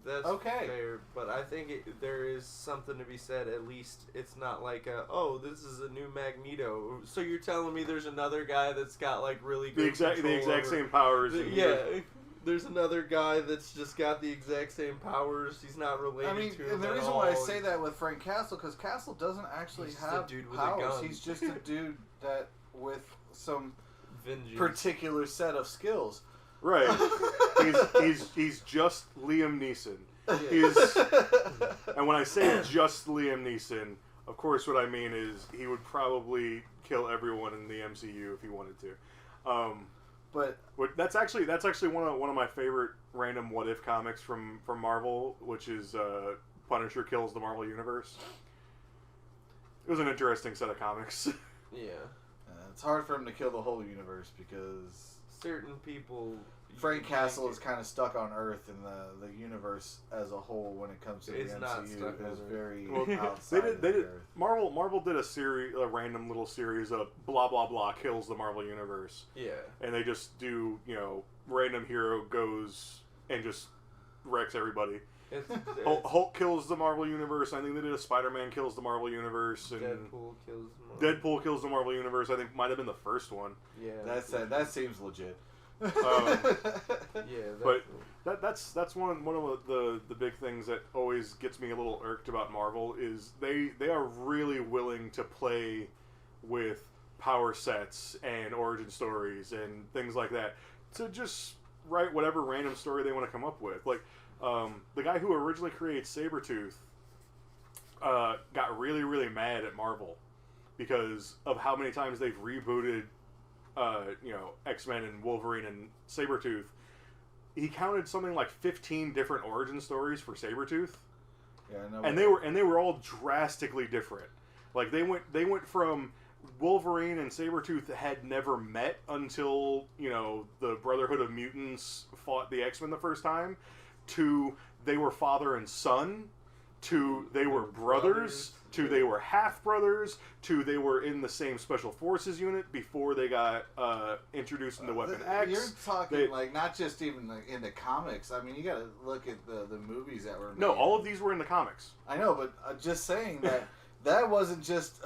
C: that's fair, but I think there is something to be said. At least it's not like this is a new Magneto. So you're telling me there's another guy that's got like really good
B: the exact same powers.
C: There's another guy that's just got the exact same powers. He's not related to him.
A: And the reason why I say that with Frank Castle, because Castle doesn't actually have powers. He's just a dude that with some particular set of skills.
B: Right. he's just Liam Neeson. And when I say just Liam Neeson, of course what I mean is he would probably kill everyone in the MCU if he wanted to. But that's actually one of my favorite random what if comics from Marvel, which is Punisher kills the Marvel Universe. It was an interesting set of comics.
C: Yeah.
A: It's hard for him to kill the whole universe because
C: certain people.
A: Frank Castle is kind of stuck on Earth, and the universe as a whole, when it comes to the MCU, is very outside. They did.
B: Marvel did a random little series of blah blah blah kills the Marvel universe.
C: Yeah.
B: And they just do random hero goes and just wrecks everybody. Hulk kills the Marvel universe. I think they did a Spider-Man kills the Marvel universe, and Deadpool kills the Marvel universe. I think might have been the first one.
C: Yeah,
A: that seems legit.
B: But that's one of the big things that always gets me a little irked about Marvel is they are really willing to play with power sets and origin stories and things like that to just write whatever random story they want to come up with. Like the guy who originally created Sabretooth got really, really mad at Marvel because of how many times they've rebooted X-Men and Wolverine and Sabretooth. He counted something like 15 different origin stories for Sabretooth.
A: Yeah,
B: and they were all drastically different. Like they went from Wolverine and Sabretooth had never met until, the Brotherhood of Mutants fought the X-Men the first time, to they were father and son, to they were brothers, to they were half-brothers, to they were in the same Special Forces unit before they got introduced into Weapon X.
A: You're talking, not just even in the comics. I mean, you gotta look at the movies that were made.
B: No, all of these were in the comics.
A: I know, but just saying that wasn't just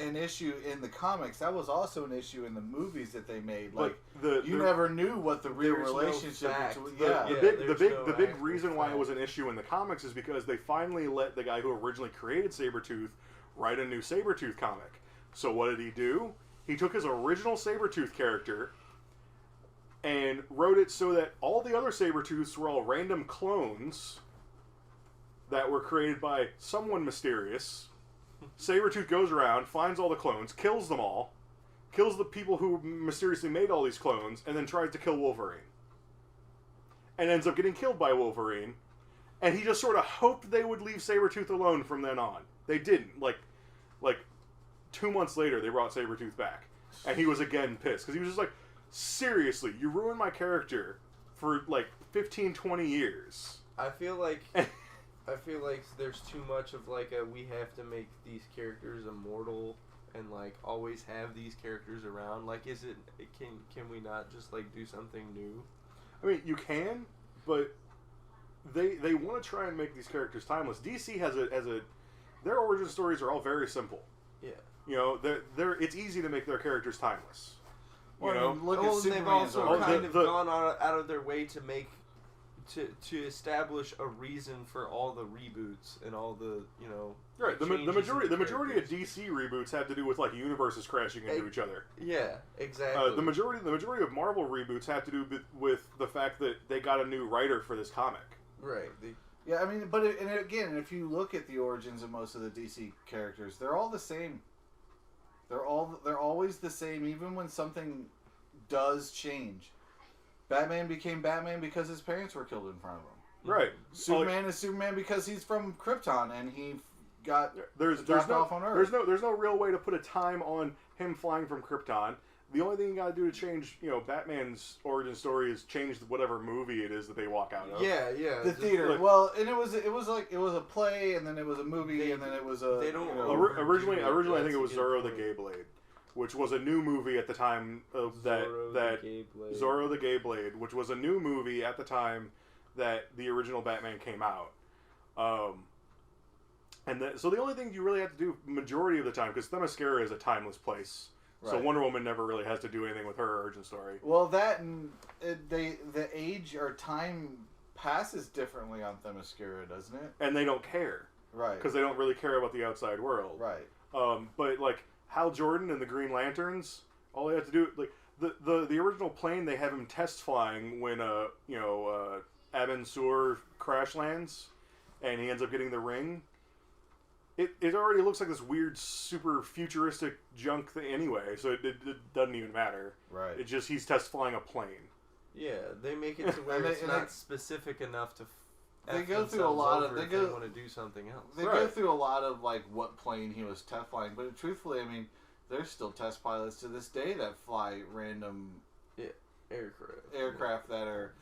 A: an issue in the comics. That was also an issue in the movies that they made. Like, you never knew what the real relationship between.
B: The big reason why it was an issue in the comics is because they finally let the guy who originally created Sabretooth write a new Sabretooth comic. So what did he do? He took his original Sabretooth character and wrote it so that all the other Sabretooths were all random clones that were created by someone mysterious. Sabretooth goes around, finds all the clones, kills them all, kills the people who mysteriously made all these clones, and then tries to kill Wolverine. And ends up getting killed by Wolverine. And he just sort of hoped they would leave Sabretooth alone from then on. They didn't. Like 2 months later, they brought Sabretooth back. And he was again pissed. Because he was just like, seriously, you ruined my character for 15, 20 years.
C: I feel like there's too much of we have to make these characters immortal and always have these characters around. Can we not just do something new?
B: I mean, you can, but they want to try and make these characters timeless. DC has their origin stories are all very simple.
C: Yeah.
B: It's easy to make their characters timeless.
A: Look at Superman's
C: they've also
A: origin.
C: gone out of their way to make to establish a reason for all the reboots and all the
B: right. The majority of DC reboots have to do with universes crashing into each other.
C: Yeah, exactly.
B: The majority of Marvel reboots have to do with the fact that they got a new writer for this comic.
C: Right.
A: Yeah, I mean, but again, if you look at the origins of most of the DC characters, they're all the same. They're always the same, even when something does change. Batman became Batman because his parents were killed in front of him.
B: Right.
A: Superman is Superman because he's from Krypton and he got
B: dropped
A: off on Earth.
B: There's no real way to put a time on him flying from Krypton. The only thing you gotta do to change, Batman's origin story is change whatever movie it is that they walk out of.
C: Yeah.
A: The theater. And it was a play, and then it was a movie, and then it was a.
C: They don't.
B: Originally, I think it was Zorro the Gay Blade, which was a new movie at the time of Zorro the Gay Blade, which was a new movie at the time that the original Batman came out. So the only thing you really have to do majority of the time, because Themyscira is a timeless place. Right. So Wonder Woman never really has to do anything with her origin story.
A: Well, that and the age or time passes differently on Themyscira, doesn't it?
B: And they don't care,
A: right?
B: Because they don't really care about the outside world,
A: right? But
B: Hal Jordan and the Green Lanterns, all they have to do the original plane they have him test flying when Abin Sur crash lands, and he ends up getting the ring. It already looks like this weird, super futuristic junk thing anyway, so it doesn't even matter.
A: Right.
B: It's just he's test flying a plane.
C: Yeah, they make it to where it's not specific enough to.
A: They go through a lot of.
C: They want to do something else.
A: They go through a lot of what plane he was test flying, but truthfully, I mean, there's still test pilots to this day that fly random. Aircraft that are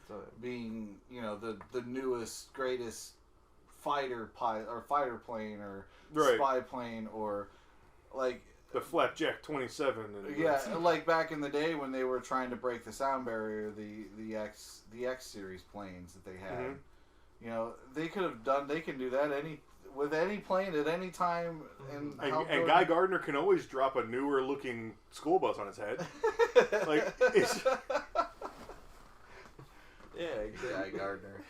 A: being the newest, greatest fighter pilot or fighter plane or spy plane or
B: the Flapjack 27.
A: Back in the day when they were trying to break the sound barrier, the X series planes that they had. Mm-hmm. They could have done. They can do that with any plane at any time. And
B: Guy Gardner can always drop a newer looking school bus on his head. It's.
C: Yeah, exactly. Guy Gardner.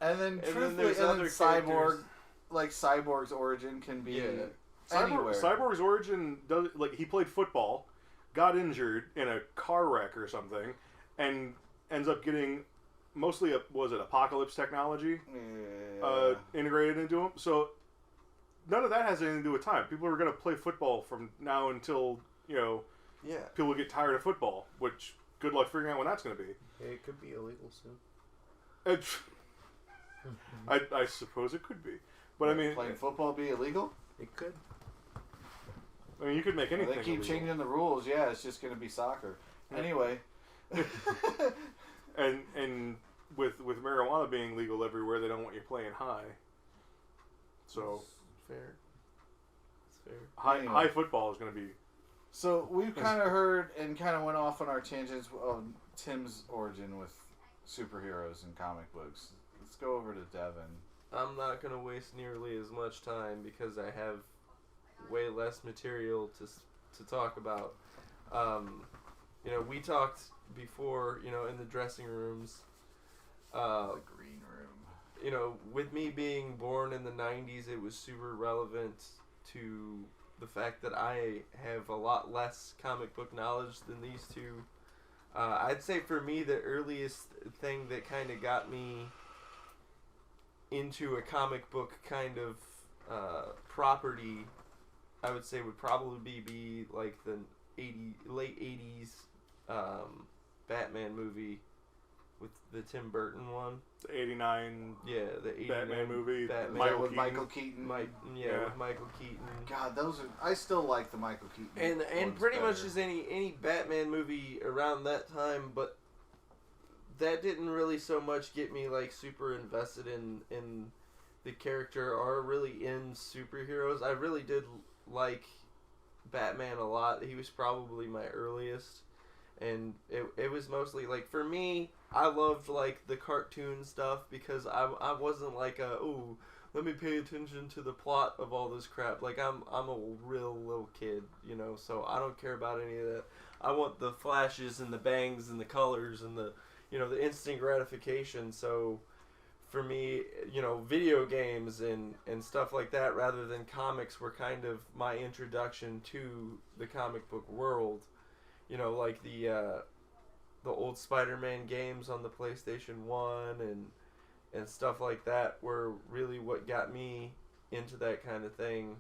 A: And then Cyborg, Cyborg's origin can be anywhere.
B: Cyborg's origin does he played football, got injured in a car wreck or something, and ends up getting mostly Apocalypse technology integrated into him. So none of that has anything to do with time. People are going to play football from now until people get tired of football. Which good luck figuring out when that's going to be.
D: Yeah, it could be illegal soon.
B: I suppose it could be, but I mean,
A: playing football be illegal?
D: It could.
B: I mean, you could make anything.
A: They keep
B: illegal.
A: changing the rules. Yeah, it's just going to be soccer.
B: Yeah.
A: Anyway.
B: And with marijuana being legal everywhere, they don't want you playing high. So
C: It's fair. It's fair.
A: Anyway.
B: high football is going to be.
A: So we've kind of heard and kind of went off on our tangents on Tim's origin with superheroes and comic books. Let's go over to Devin.
C: I'm not going to waste nearly as much time because I have way less material to talk about. We talked before, in the dressing rooms.
A: The green room.
C: With me being born in the 90s, it was super relevant to the fact that I have a lot less comic book knowledge than these two. I'd say for me, the earliest thing that kind of got me into a comic book kind of property, I would say would probably be like the late 80s Batman movie with the Tim Burton one.
B: The 89
C: Yeah, the 89
B: Batman movie.
C: Batman.
A: With
B: Keaton.
A: Michael Keaton.
B: Yeah.
C: With Michael Keaton.
A: God, those are. I still like the Michael Keaton.
C: And
A: ones
C: pretty much
A: better.
C: just any Batman movie around that time, but that didn't really so much get me like super invested in the character or really in superheroes. I really did like Batman a lot. He was probably my earliest, and it was mostly like, for me, I loved like the cartoon stuff because I wasn't like let me pay attention to the plot of all this crap. Like I'm a real little kid, so I don't care about any of that. I want the flashes and the bangs and the colors and the the instant gratification. So for me, video games and stuff like that rather than comics were kind of my introduction to the comic book world. Like the old Spider-Man games on the PlayStation 1 and stuff like that were really what got me into that kind of thing.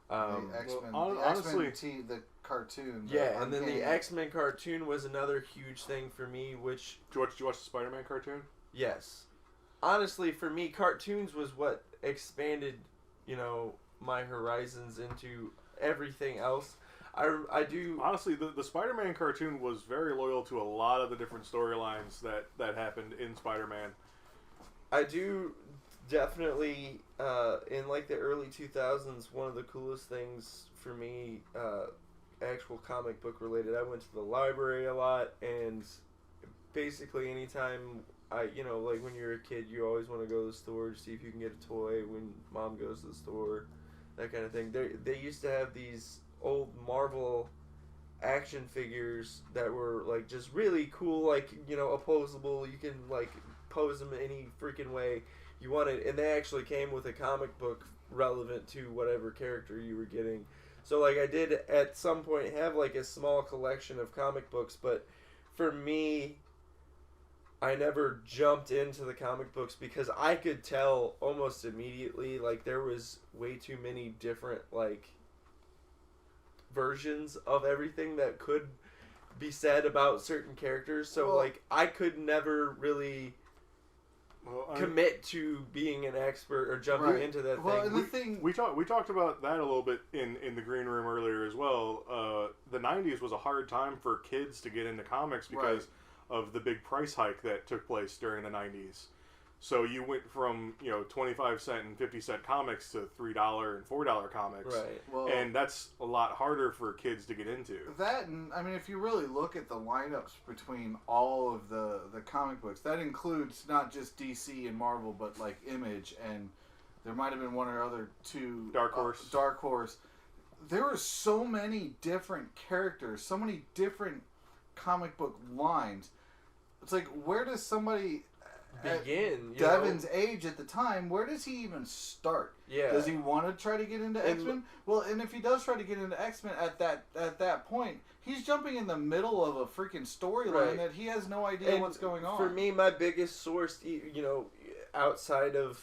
A: The X-Men,
B: honestly,
A: the cartoon.
C: Yeah, and then the X-Men cartoon was another huge thing for me, which...
B: Did you watch the Spider-Man cartoon?
C: Yes. Honestly, for me, cartoons was what expanded, my horizons into everything else. I do...
B: Honestly, the Spider-Man cartoon was very loyal to a lot of the different storylines that happened in Spider-Man.
C: I do definitely, in like the early 2000s, one of the coolest things for me, actual comic book related, I went to the library a lot, and basically anytime like when you're a kid, you always want to go to the store to see if you can get a toy when mom goes to the store, that kind of thing. They used to have these old Marvel action figures that were like just really cool, like opposable. You can like pose them any freaking way you wanted, and they actually came with a comic book relevant to whatever character you were getting. So like I did at some point have like a small collection of comic books, but for me, I never jumped into the comic books because I could tell almost immediately like there was way too many different like versions of everything that could be said about certain characters. So like I could never really commit to being an expert or jumping into that thing.
B: We talked about that a little bit in the green room earlier as well. The 90s was a hard time for kids to get into comics because of the big price hike that took place during the 90s. So you went from 25-cent and 50-cent comics to $3 and $4 comics,
C: right?
A: Well,
B: and that's a lot harder for kids to get into.
A: That, and I mean, if you really look at the lineups between all of the comic books, that includes not just DC and Marvel, but like Image, and there might have been one or other two.
B: Dark Horse.
A: Dark Horse. There were so many different characters, so many different comic book lines. It's like, where does somebody
C: begin?
A: Devin's age at the time, where does he even start?
C: Yeah.
A: Does he want to try to get into X-Men? Well, and if he does try to get into X-Men at that point, he's jumping in the middle of a freaking storyline that he has no idea what's going on.
C: For me, my biggest source, outside of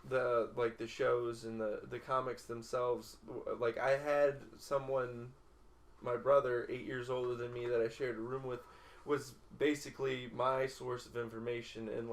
C: the shows and the comics themselves, like I had someone, my brother, 8 years older than me, that I shared a room with, was basically my source of information, and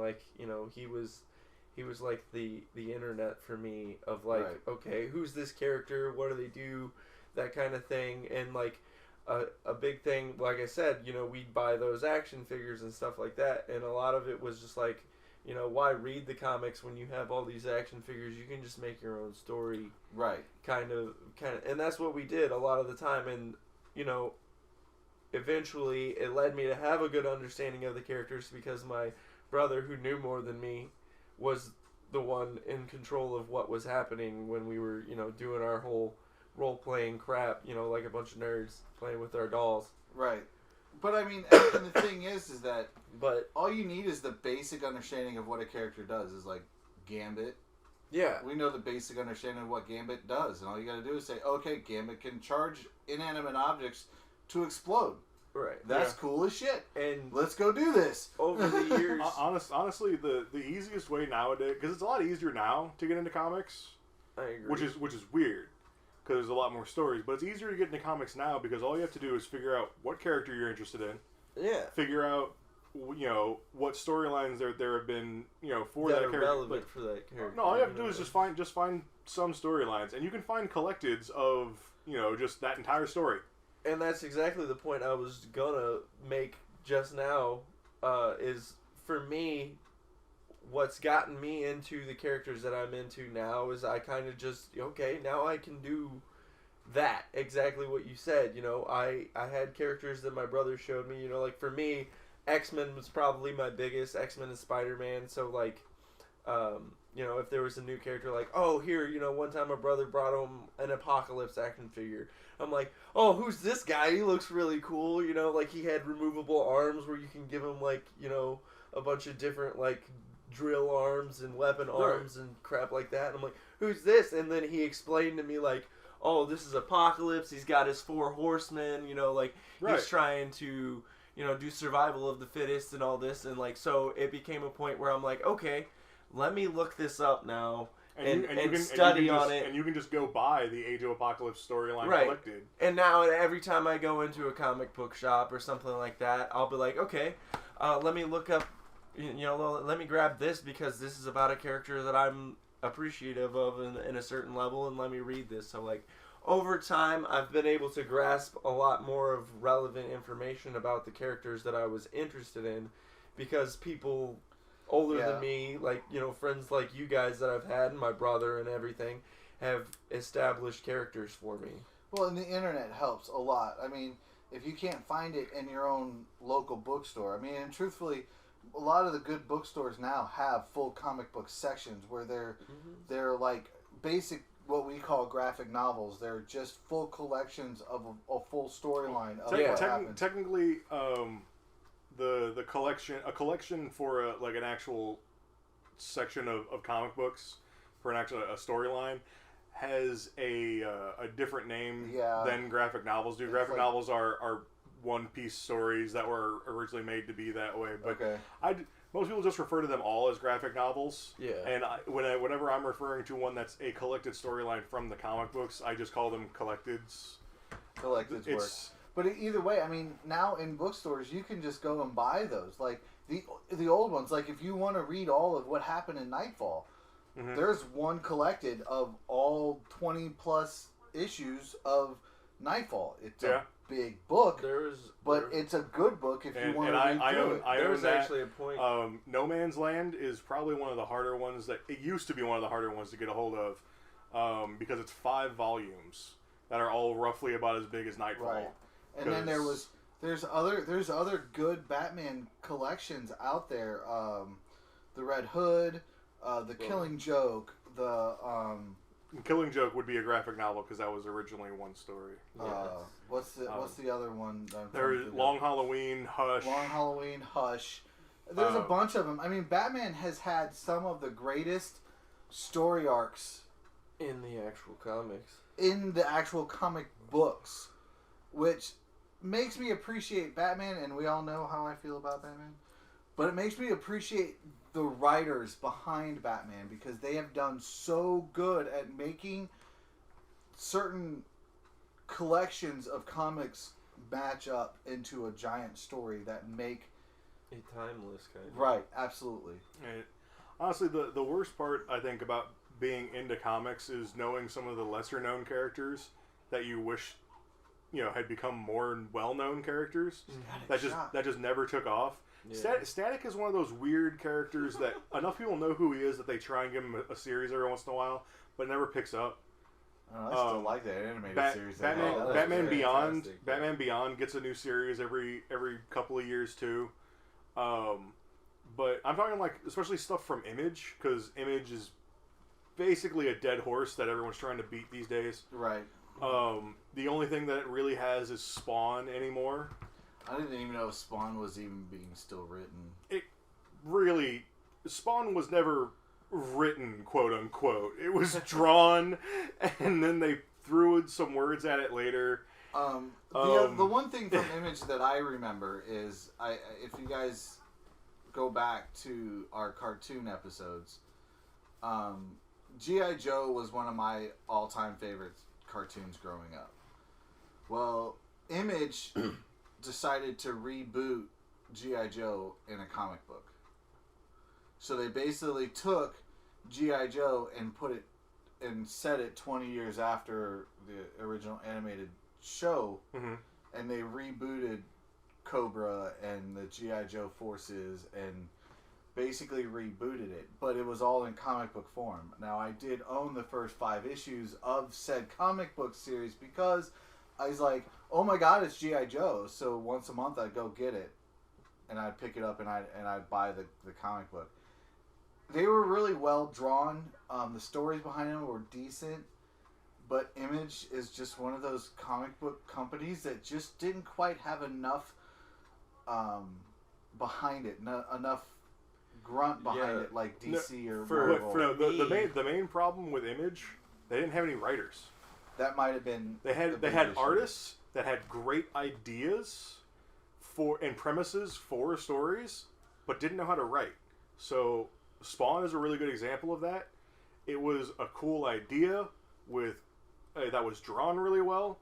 C: he was like the internet for me of like,
A: Right.
C: okay, who's this character? What do they do? That kind of thing. And like a big thing, like I said, you know, we'd buy those action figures and stuff like that. And a lot of it was just like, you know, why read the comics when you have all these action figures? You can just make your own story.
A: Right.
C: Kind of. And that's what we did a lot of the time. And, you know, eventually it led me to have a good understanding of the characters because my brother, who knew more than me, was the one in control of what was happening when we were, you know, doing our whole role-playing crap, you know, like a bunch of nerds playing with our dolls.
A: Right. But I mean, and the thing is that
C: But
A: all you need is the basic understanding of what a character does. Is like Gambit.
C: yeah,
A: We know the basic understanding of what Gambit does, and all you got to do is say, okay, Gambit can charge inanimate objects to explode.
C: right.
A: That's cool as shit.
C: And
A: Let's go do this.
C: over the years,
B: Honestly, the easiest way nowadays, because it's a lot easier now to get into comics,
C: I agree.
B: which is weird, because there's a lot more stories. But it's easier to get into comics now because all you have to do is figure out what character you're interested in,
C: yeah,
B: figure out, you know, what storylines there have been, you know, for
C: that
B: that
C: are
B: character.
C: relevant for that character.
B: No, all you have to
C: know,
B: do is
C: like-
B: just find some storylines, and you can find collecteds of, you know, just that entire story.
C: And that's exactly the point I was gonna make just now. Is for me, what's gotten me into the characters that I'm into now is I kind of just okay, now I can do that exactly what you said. You know, I had characters that my brother showed me. You know, like for me, X-Men was probably my biggest. X-Men and Spider-Man. So like, you know, if there was a new character, like, oh, here, you know, one time my brother brought home an Apocalypse action figure. I'm like, oh, who's this guy? He looks really cool. You know, like he had removable arms where you can give him like, you know, a bunch of different like drill arms and weapon arms and crap like that. And I'm like, who's this? And then he explained to me like, oh, this is Apocalypse. He's got his 4 horsemen. You know, like he's trying to, you know, do survival of the fittest and all this. And like, so it became a point where I'm like, okay, let me look this up now. And study on it.
B: And you can just go buy the Age of Apocalypse storyline
C: Right.
B: collected.
C: And now every time I go into a comic book shop or something like that, I'll be like, okay, let me look up, you know, let me grab this because this is about a character that I'm appreciative of in a certain level, and let me read this. So like, over time, I've been able to grasp a lot more of relevant information about the characters that I was interested in because people older than me, like, you know, friends like you guys that I've had and my brother and everything have established characters for me.
A: Well, and the internet helps a lot. I mean, if you can't find it in your own local bookstore, I mean, and truthfully, a lot of the good bookstores now have full comic book sections where they're like basic what we call graphic novels. They're just full collections of a full storyline of what happened.
B: Technically, the collection for like an actual section of comic books for an actual a storyline has a different name than graphic novels do. Graphic novels are one-piece stories that were originally made to be that way. But most people just refer to them all as graphic novels.
C: Yeah.
B: And whenever I'm referring to one that's a collected storyline from the comic books, I just call them collecteds.
A: Collecteds work. But either way, I mean, now in bookstores, you can just go and buy those. Like, the old ones, like, if you want to read all of what happened in Nightfall, there's one collected of all 20-plus issues of Nightfall. It's a big book, but it's a good book if you want to read through it.
C: There was actually a point.
B: No Man's Land is probably one of the harder ones it used to be one of the harder ones to get a hold of because it's 5 volumes that are all roughly about as big as Nightfall.
A: Right. And then there's other good Batman collections out there. The Red Hood, the Killing Joke, the
B: Killing Joke would be a graphic novel because that was originally one story.
A: What's the other one?
B: There's Long Halloween, Hush.
A: Long Halloween, Hush. There's a bunch of them. I mean, Batman has had some of the greatest story arcs
C: in the actual comics.
A: In the actual comic books, which makes me appreciate Batman, and we all know how I feel about Batman, but it makes me appreciate the writers behind Batman because they have done so good at making certain collections of comics match up into a giant story that make
C: a timeless kind of.
A: Right, absolutely.
B: Honestly, the worst part I think about being into comics is knowing some of the lesser known characters that you wish had become more well known characters that just never took off. Yeah. Static is one of those weird characters that enough people know who he is that they try and give him a series every once in a while, but it never picks up.
A: I still like that animated series.
B: Batman Beyond. Batman Beyond gets a new series every couple of years too. But I'm talking like especially stuff from Image, because Image is basically a dead horse that everyone's trying to beat these days.
A: Right.
B: The only thing that it really has is Spawn anymore.
A: I didn't even know Spawn was even being still written.
B: Spawn was never written, quote unquote. It was drawn, and then they threw some words at it later.
A: The one thing from Image that I remember is, if you guys go back to our cartoon episodes, G.I. Joe was one of my all-time favorite cartoons growing up. Well, Image decided to reboot G.I. Joe in a comic book. So they basically took G.I. Joe and put it and set it 20 years after the original animated show, and they rebooted Cobra and the G.I. Joe forces and basically rebooted it, but it was all in comic book form. Now, I did own the first 5 issues of said comic book series because I was like, oh my god, it's G.I. Joe. So once a month I'd go get it and I'd pick it up and I'd buy the comic book. They were really well drawn. The stories behind them were decent, but Image is just one of those comic book companies that just didn't quite have enough behind it, enough grunt behind it like DC or Marvel.
B: The main problem with Image, they didn't have any writers.
A: That might have been.
B: They had artists that had great ideas and premises for stories, but didn't know how to write. So Spawn is a really good example of that. It was a cool idea with that was drawn really well,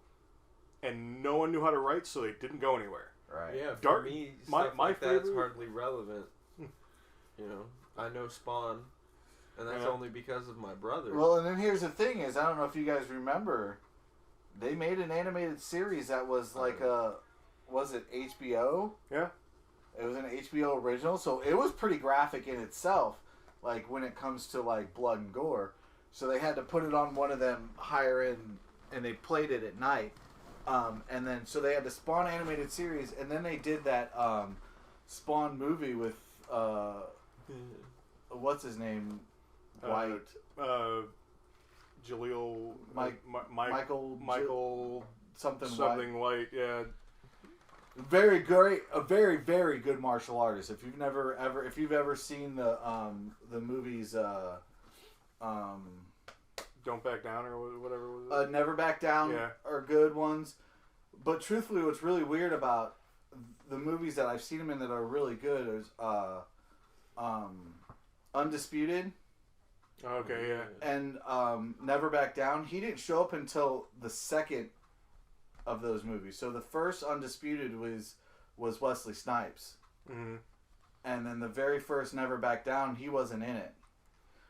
B: and no one knew how to write, so they didn't go anywhere.
C: Right.
E: Yeah. For me, stuff like that's hardly relevant. I know Spawn, and that's only because of my brother.
A: Well, and then here's the thing: is I don't know if you guys remember, they made an animated series that was like was it HBO?
B: Yeah.
A: It was an HBO original, so it was pretty graphic in itself, like when it comes to like blood and gore. So they had to put it on one of them higher end, and they played it at night. And then so they had the Spawn animated series, and then they did that Spawn movie with what's his name, White,
B: Jaleel,
A: Michael
B: something White, yeah.
A: Very great, a very very good martial artist. If you've ever seen the movies,
B: Don't Back Down or whatever it was.
A: Never Back Down are good ones. But truthfully, what's really weird about the movies that I've seen him in that are really good is Undisputed.
B: Okay, yeah.
A: And Never Back Down. He didn't show up until the second of those movies. So the first Undisputed was Wesley Snipes.
B: Mm-hmm.
A: And then the very first Never Back Down, he wasn't in it.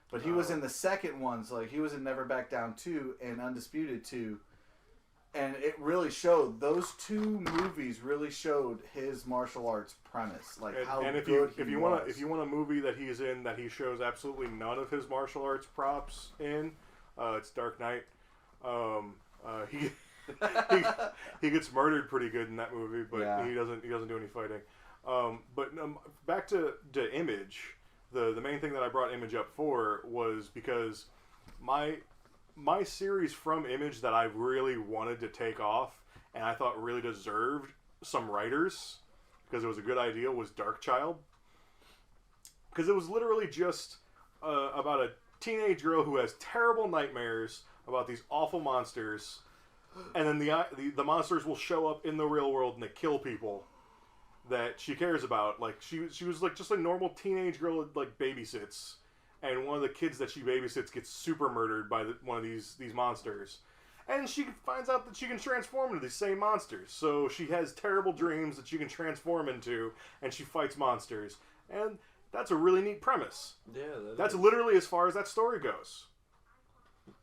A: But he was in the second ones, like he was in Never Back Down 2 and Undisputed 2. And it really showed, those 2 movies really showed his martial arts premise, like how good he was.
B: If you want a movie that he's in that he shows absolutely none of his martial arts props in, it's Dark Knight. He gets murdered pretty good in that movie, but he doesn't do any fighting. But back to Image. The main thing that I brought Image up for was because my series from Image that I really wanted to take off and I thought really deserved some writers because it was a good idea was Darkchild. Because it was literally just about a teenage girl who has terrible nightmares about these awful monsters, and then the monsters will show up in the real world and they kill people that she cares about. Like she was like just a normal teenage girl that like babysits, and one of the kids that she babysits gets super murdered by one of these monsters, and she finds out that she can transform into these same monsters. So she has terrible dreams that she can transform into, and she fights monsters. And That's a really neat premise.
E: Yeah,
B: that's literally as far as that story goes.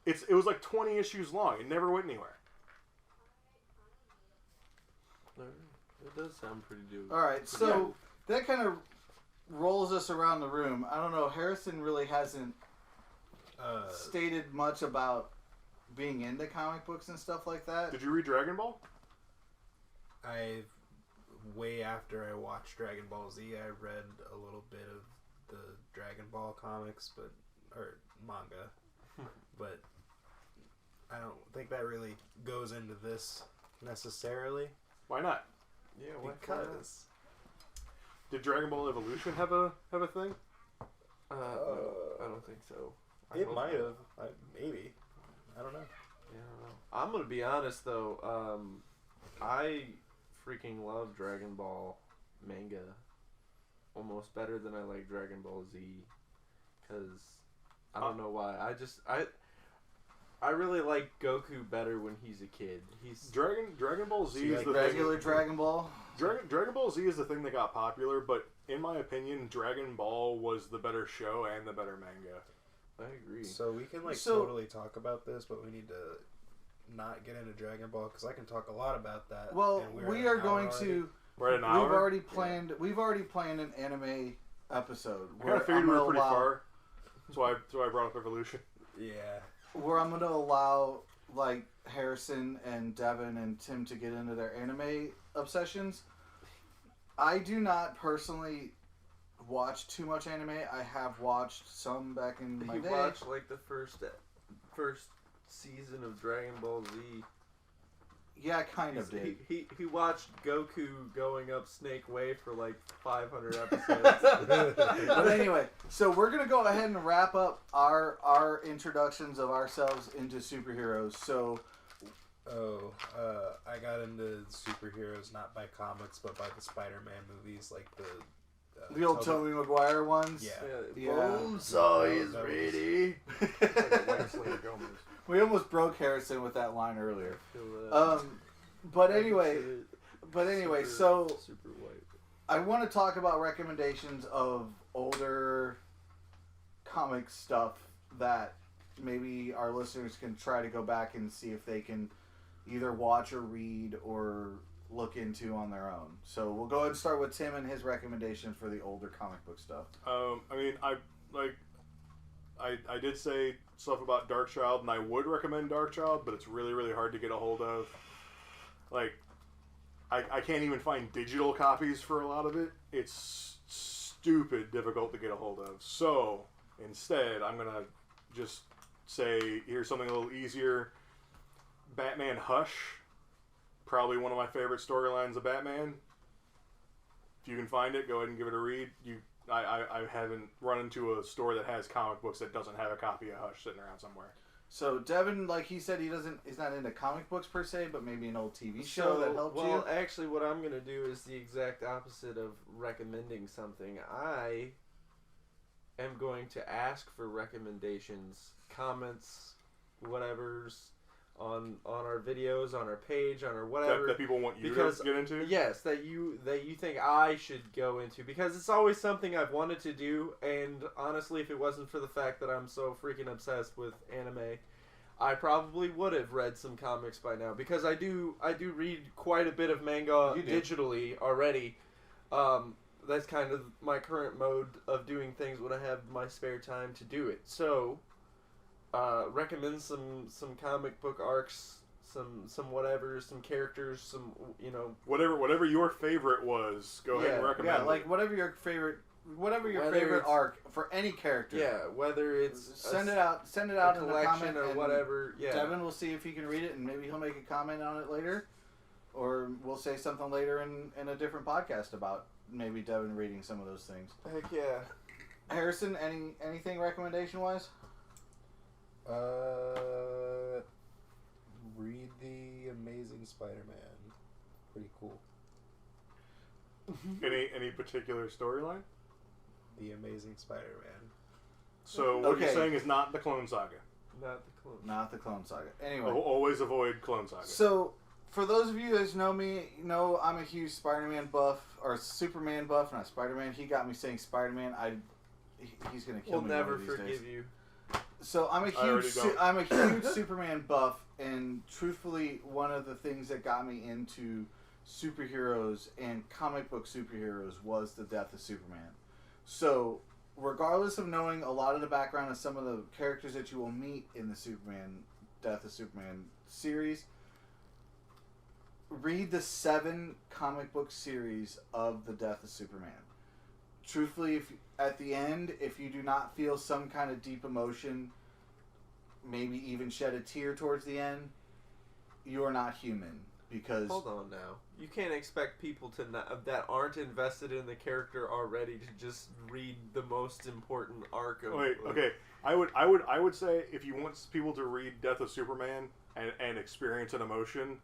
B: It was like 20 issues long. It never went anywhere.
E: It does sound pretty dope.
A: All right, so that kind of rolls us around the room. I don't know. Harrison really hasn't stated much about being into comic books and stuff like that.
B: Did you read Dragon Ball?
D: Way after I watched Dragon Ball Z, I read a little bit of the Dragon Ball comics, or manga, but I don't think that really goes into this necessarily.
B: Why not?
E: Yeah,
D: because
B: did Dragon Ball Evolution have a thing?
E: No, I don't think so.
D: It might have, maybe. I don't know.
E: Yeah, I don't know. I'm gonna be honest though. I freaking love Dragon Ball manga almost better than I like Dragon Ball Z, because I don't know why. I really like Goku better when he's a kid.
B: Dragon Ball Z is the
A: regular
B: thing.
A: Dragon Ball.
B: Dragon Ball Z is the thing that got popular, but in my opinion, Dragon Ball was the better show and the better manga.
E: I agree.
D: So we can totally talk about this, but we need to not get into Dragon Ball because I can talk a lot about that.
A: Well, we are going to.
B: We're at an hour.
A: We've already planned an anime episode.
B: I kind of figured we were pretty far. That's why I brought up Evolution.
D: Yeah.
A: Where I'm going to allow like Harrison and Devin and Tim to get into their anime obsessions. I do not personally watch too much anime. I have watched some back in my day.
E: He watched like the first season of Dragon Ball Z.
A: Yeah, I kind of did.
E: He watched Goku going up Snake Way for like 500 episodes.
A: But anyway, so we're going to go ahead and wrap up our introductions of ourselves into superheroes. So,
D: I got into superheroes not by comics, but by the Spider-Man movies, like
A: the old Tobey Maguire ones.
D: Yeah.
E: Bonesaw is ready.
A: We almost broke Harrison with that line earlier. But anyway, so
E: super white.
A: I want to talk about recommendations of older comic stuff that maybe our listeners can try to go back and see if they can either watch or read or look into on their own. So we'll go ahead and start with Tim and his recommendation for the older comic book stuff.
B: I did say stuff about Darkchild, and I would recommend Darkchild, but it's really, really hard to get a hold of. Like, I can't even find digital copies for a lot of it. It's stupid difficult to get a hold of. So, instead, I'm going to just say, here's something a little easier. Batman Hush. Probably one of my favorite storylines of Batman. If you can find it, go ahead and give it a read. I haven't run into a store that has comic books that doesn't have a copy of Hush sitting around somewhere.
A: So Devin, like he said, he's not into comic books per se, but maybe an old TV show that helped you.
E: Well, actually, what I'm gonna do is the exact opposite of recommending something. I am going to ask for recommendations, comments, whatever's on our videos, on our page, on our whatever
B: that people want you to get into.
E: Yes, that you think I should go into, because it's always something I've wanted to do. And honestly, if it wasn't for the fact that I'm so freaking obsessed with anime, I probably would have read some comics by now, because I do read quite a bit of manga digitally already. That's kind of my current mode of doing things when I have my spare time to do it. So recommend some comic book arcs, some whatever, some characters, some
B: whatever your favorite was. Go ahead and recommend.
A: Yeah, like whatever your favorite arc for any character.
E: Yeah, whether it's
A: send it out in the comment
E: or whatever. Yeah,
A: Devin will see if he can read it, and maybe he'll make a comment on it later, or we'll say something later in a different podcast about maybe Devin reading some of those things.
E: Heck yeah.
A: Harrison, anything recommendation wise?
D: Read The Amazing Spider-Man. Pretty cool.
B: Any particular storyline?
D: The Amazing Spider-Man.
B: So what you're saying is not the Clone Saga.
E: Not the Clone.
A: Not the Clone Saga. Anyway,
B: Always avoid Clone Saga.
A: So for those of you that know me, know I'm a huge Spider-Man buff, or Superman buff, not Spider-Man. He got me saying Spider-Man. He's gonna kill
E: We'll
A: me.
E: never
A: one of these
E: forgive
A: days.
E: you.
A: So I'm a huge Superman buff, and truthfully, one of the things that got me into superheroes and comic book superheroes was the death of Superman. So, regardless of knowing a lot of the background of some of the characters that you will meet in the Death of Superman series, read the 7 comic book series of the Death of Superman. Truthfully, if at the end, if you do not feel some kind of deep emotion, maybe even shed a tear towards the end, you are not human. Because
E: hold on now, you can't expect people to that aren't invested in the character already to just read the most important arc of.
B: Wait, okay. I would say if you want people to read Death of Superman and experience an emotion,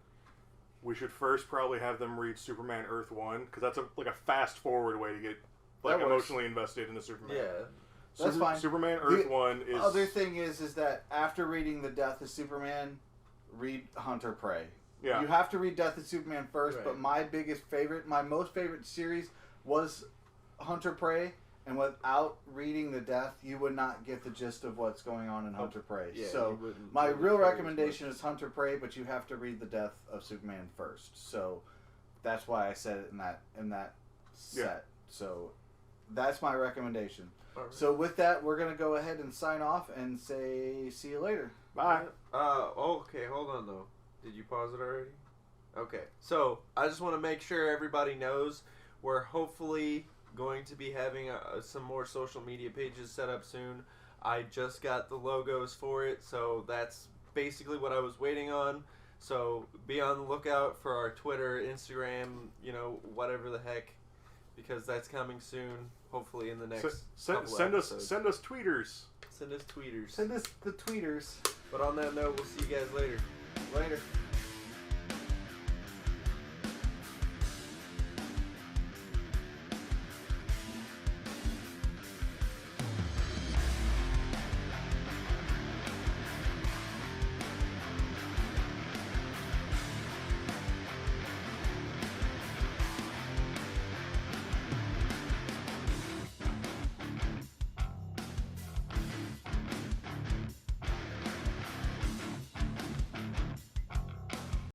B: we should first probably have them read Superman Earth 1, because that's a fast forward way to get emotionally invested in the Superman.
E: Yeah.
A: That's fine.
B: Superman Earth 1 is...
A: The other thing is that after reading The Death of Superman, read Hunter Prey.
B: Yeah.
A: You have to read Death of Superman first,
E: Right.
A: but my most favorite series was Hunter Prey, and without reading The Death, you would not get the gist of what's going on in Hunter Prey.
E: Yeah,
A: so my real recommendation is Hunter Prey, but you have to read The Death of Superman first. So that's why I said it in that set.
B: Yeah.
A: So that's my recommendation.
E: All right.
A: So with that, we're going to go ahead and sign off and say see you later.
B: Bye.
E: Okay, hold on though. Did you pause it already? Okay. So, I just want to make sure everybody knows we're hopefully going to be having some more social media pages set up soon. I just got the logos for it, so that's basically what I was waiting on. So, be on the lookout for our Twitter, Instagram, whatever the heck, because that's coming soon, hopefully in the next
B: Send us tweeters.
E: Send us tweeters.
A: Send us the tweeters.
E: But on that note, we'll see you guys later.
A: Later.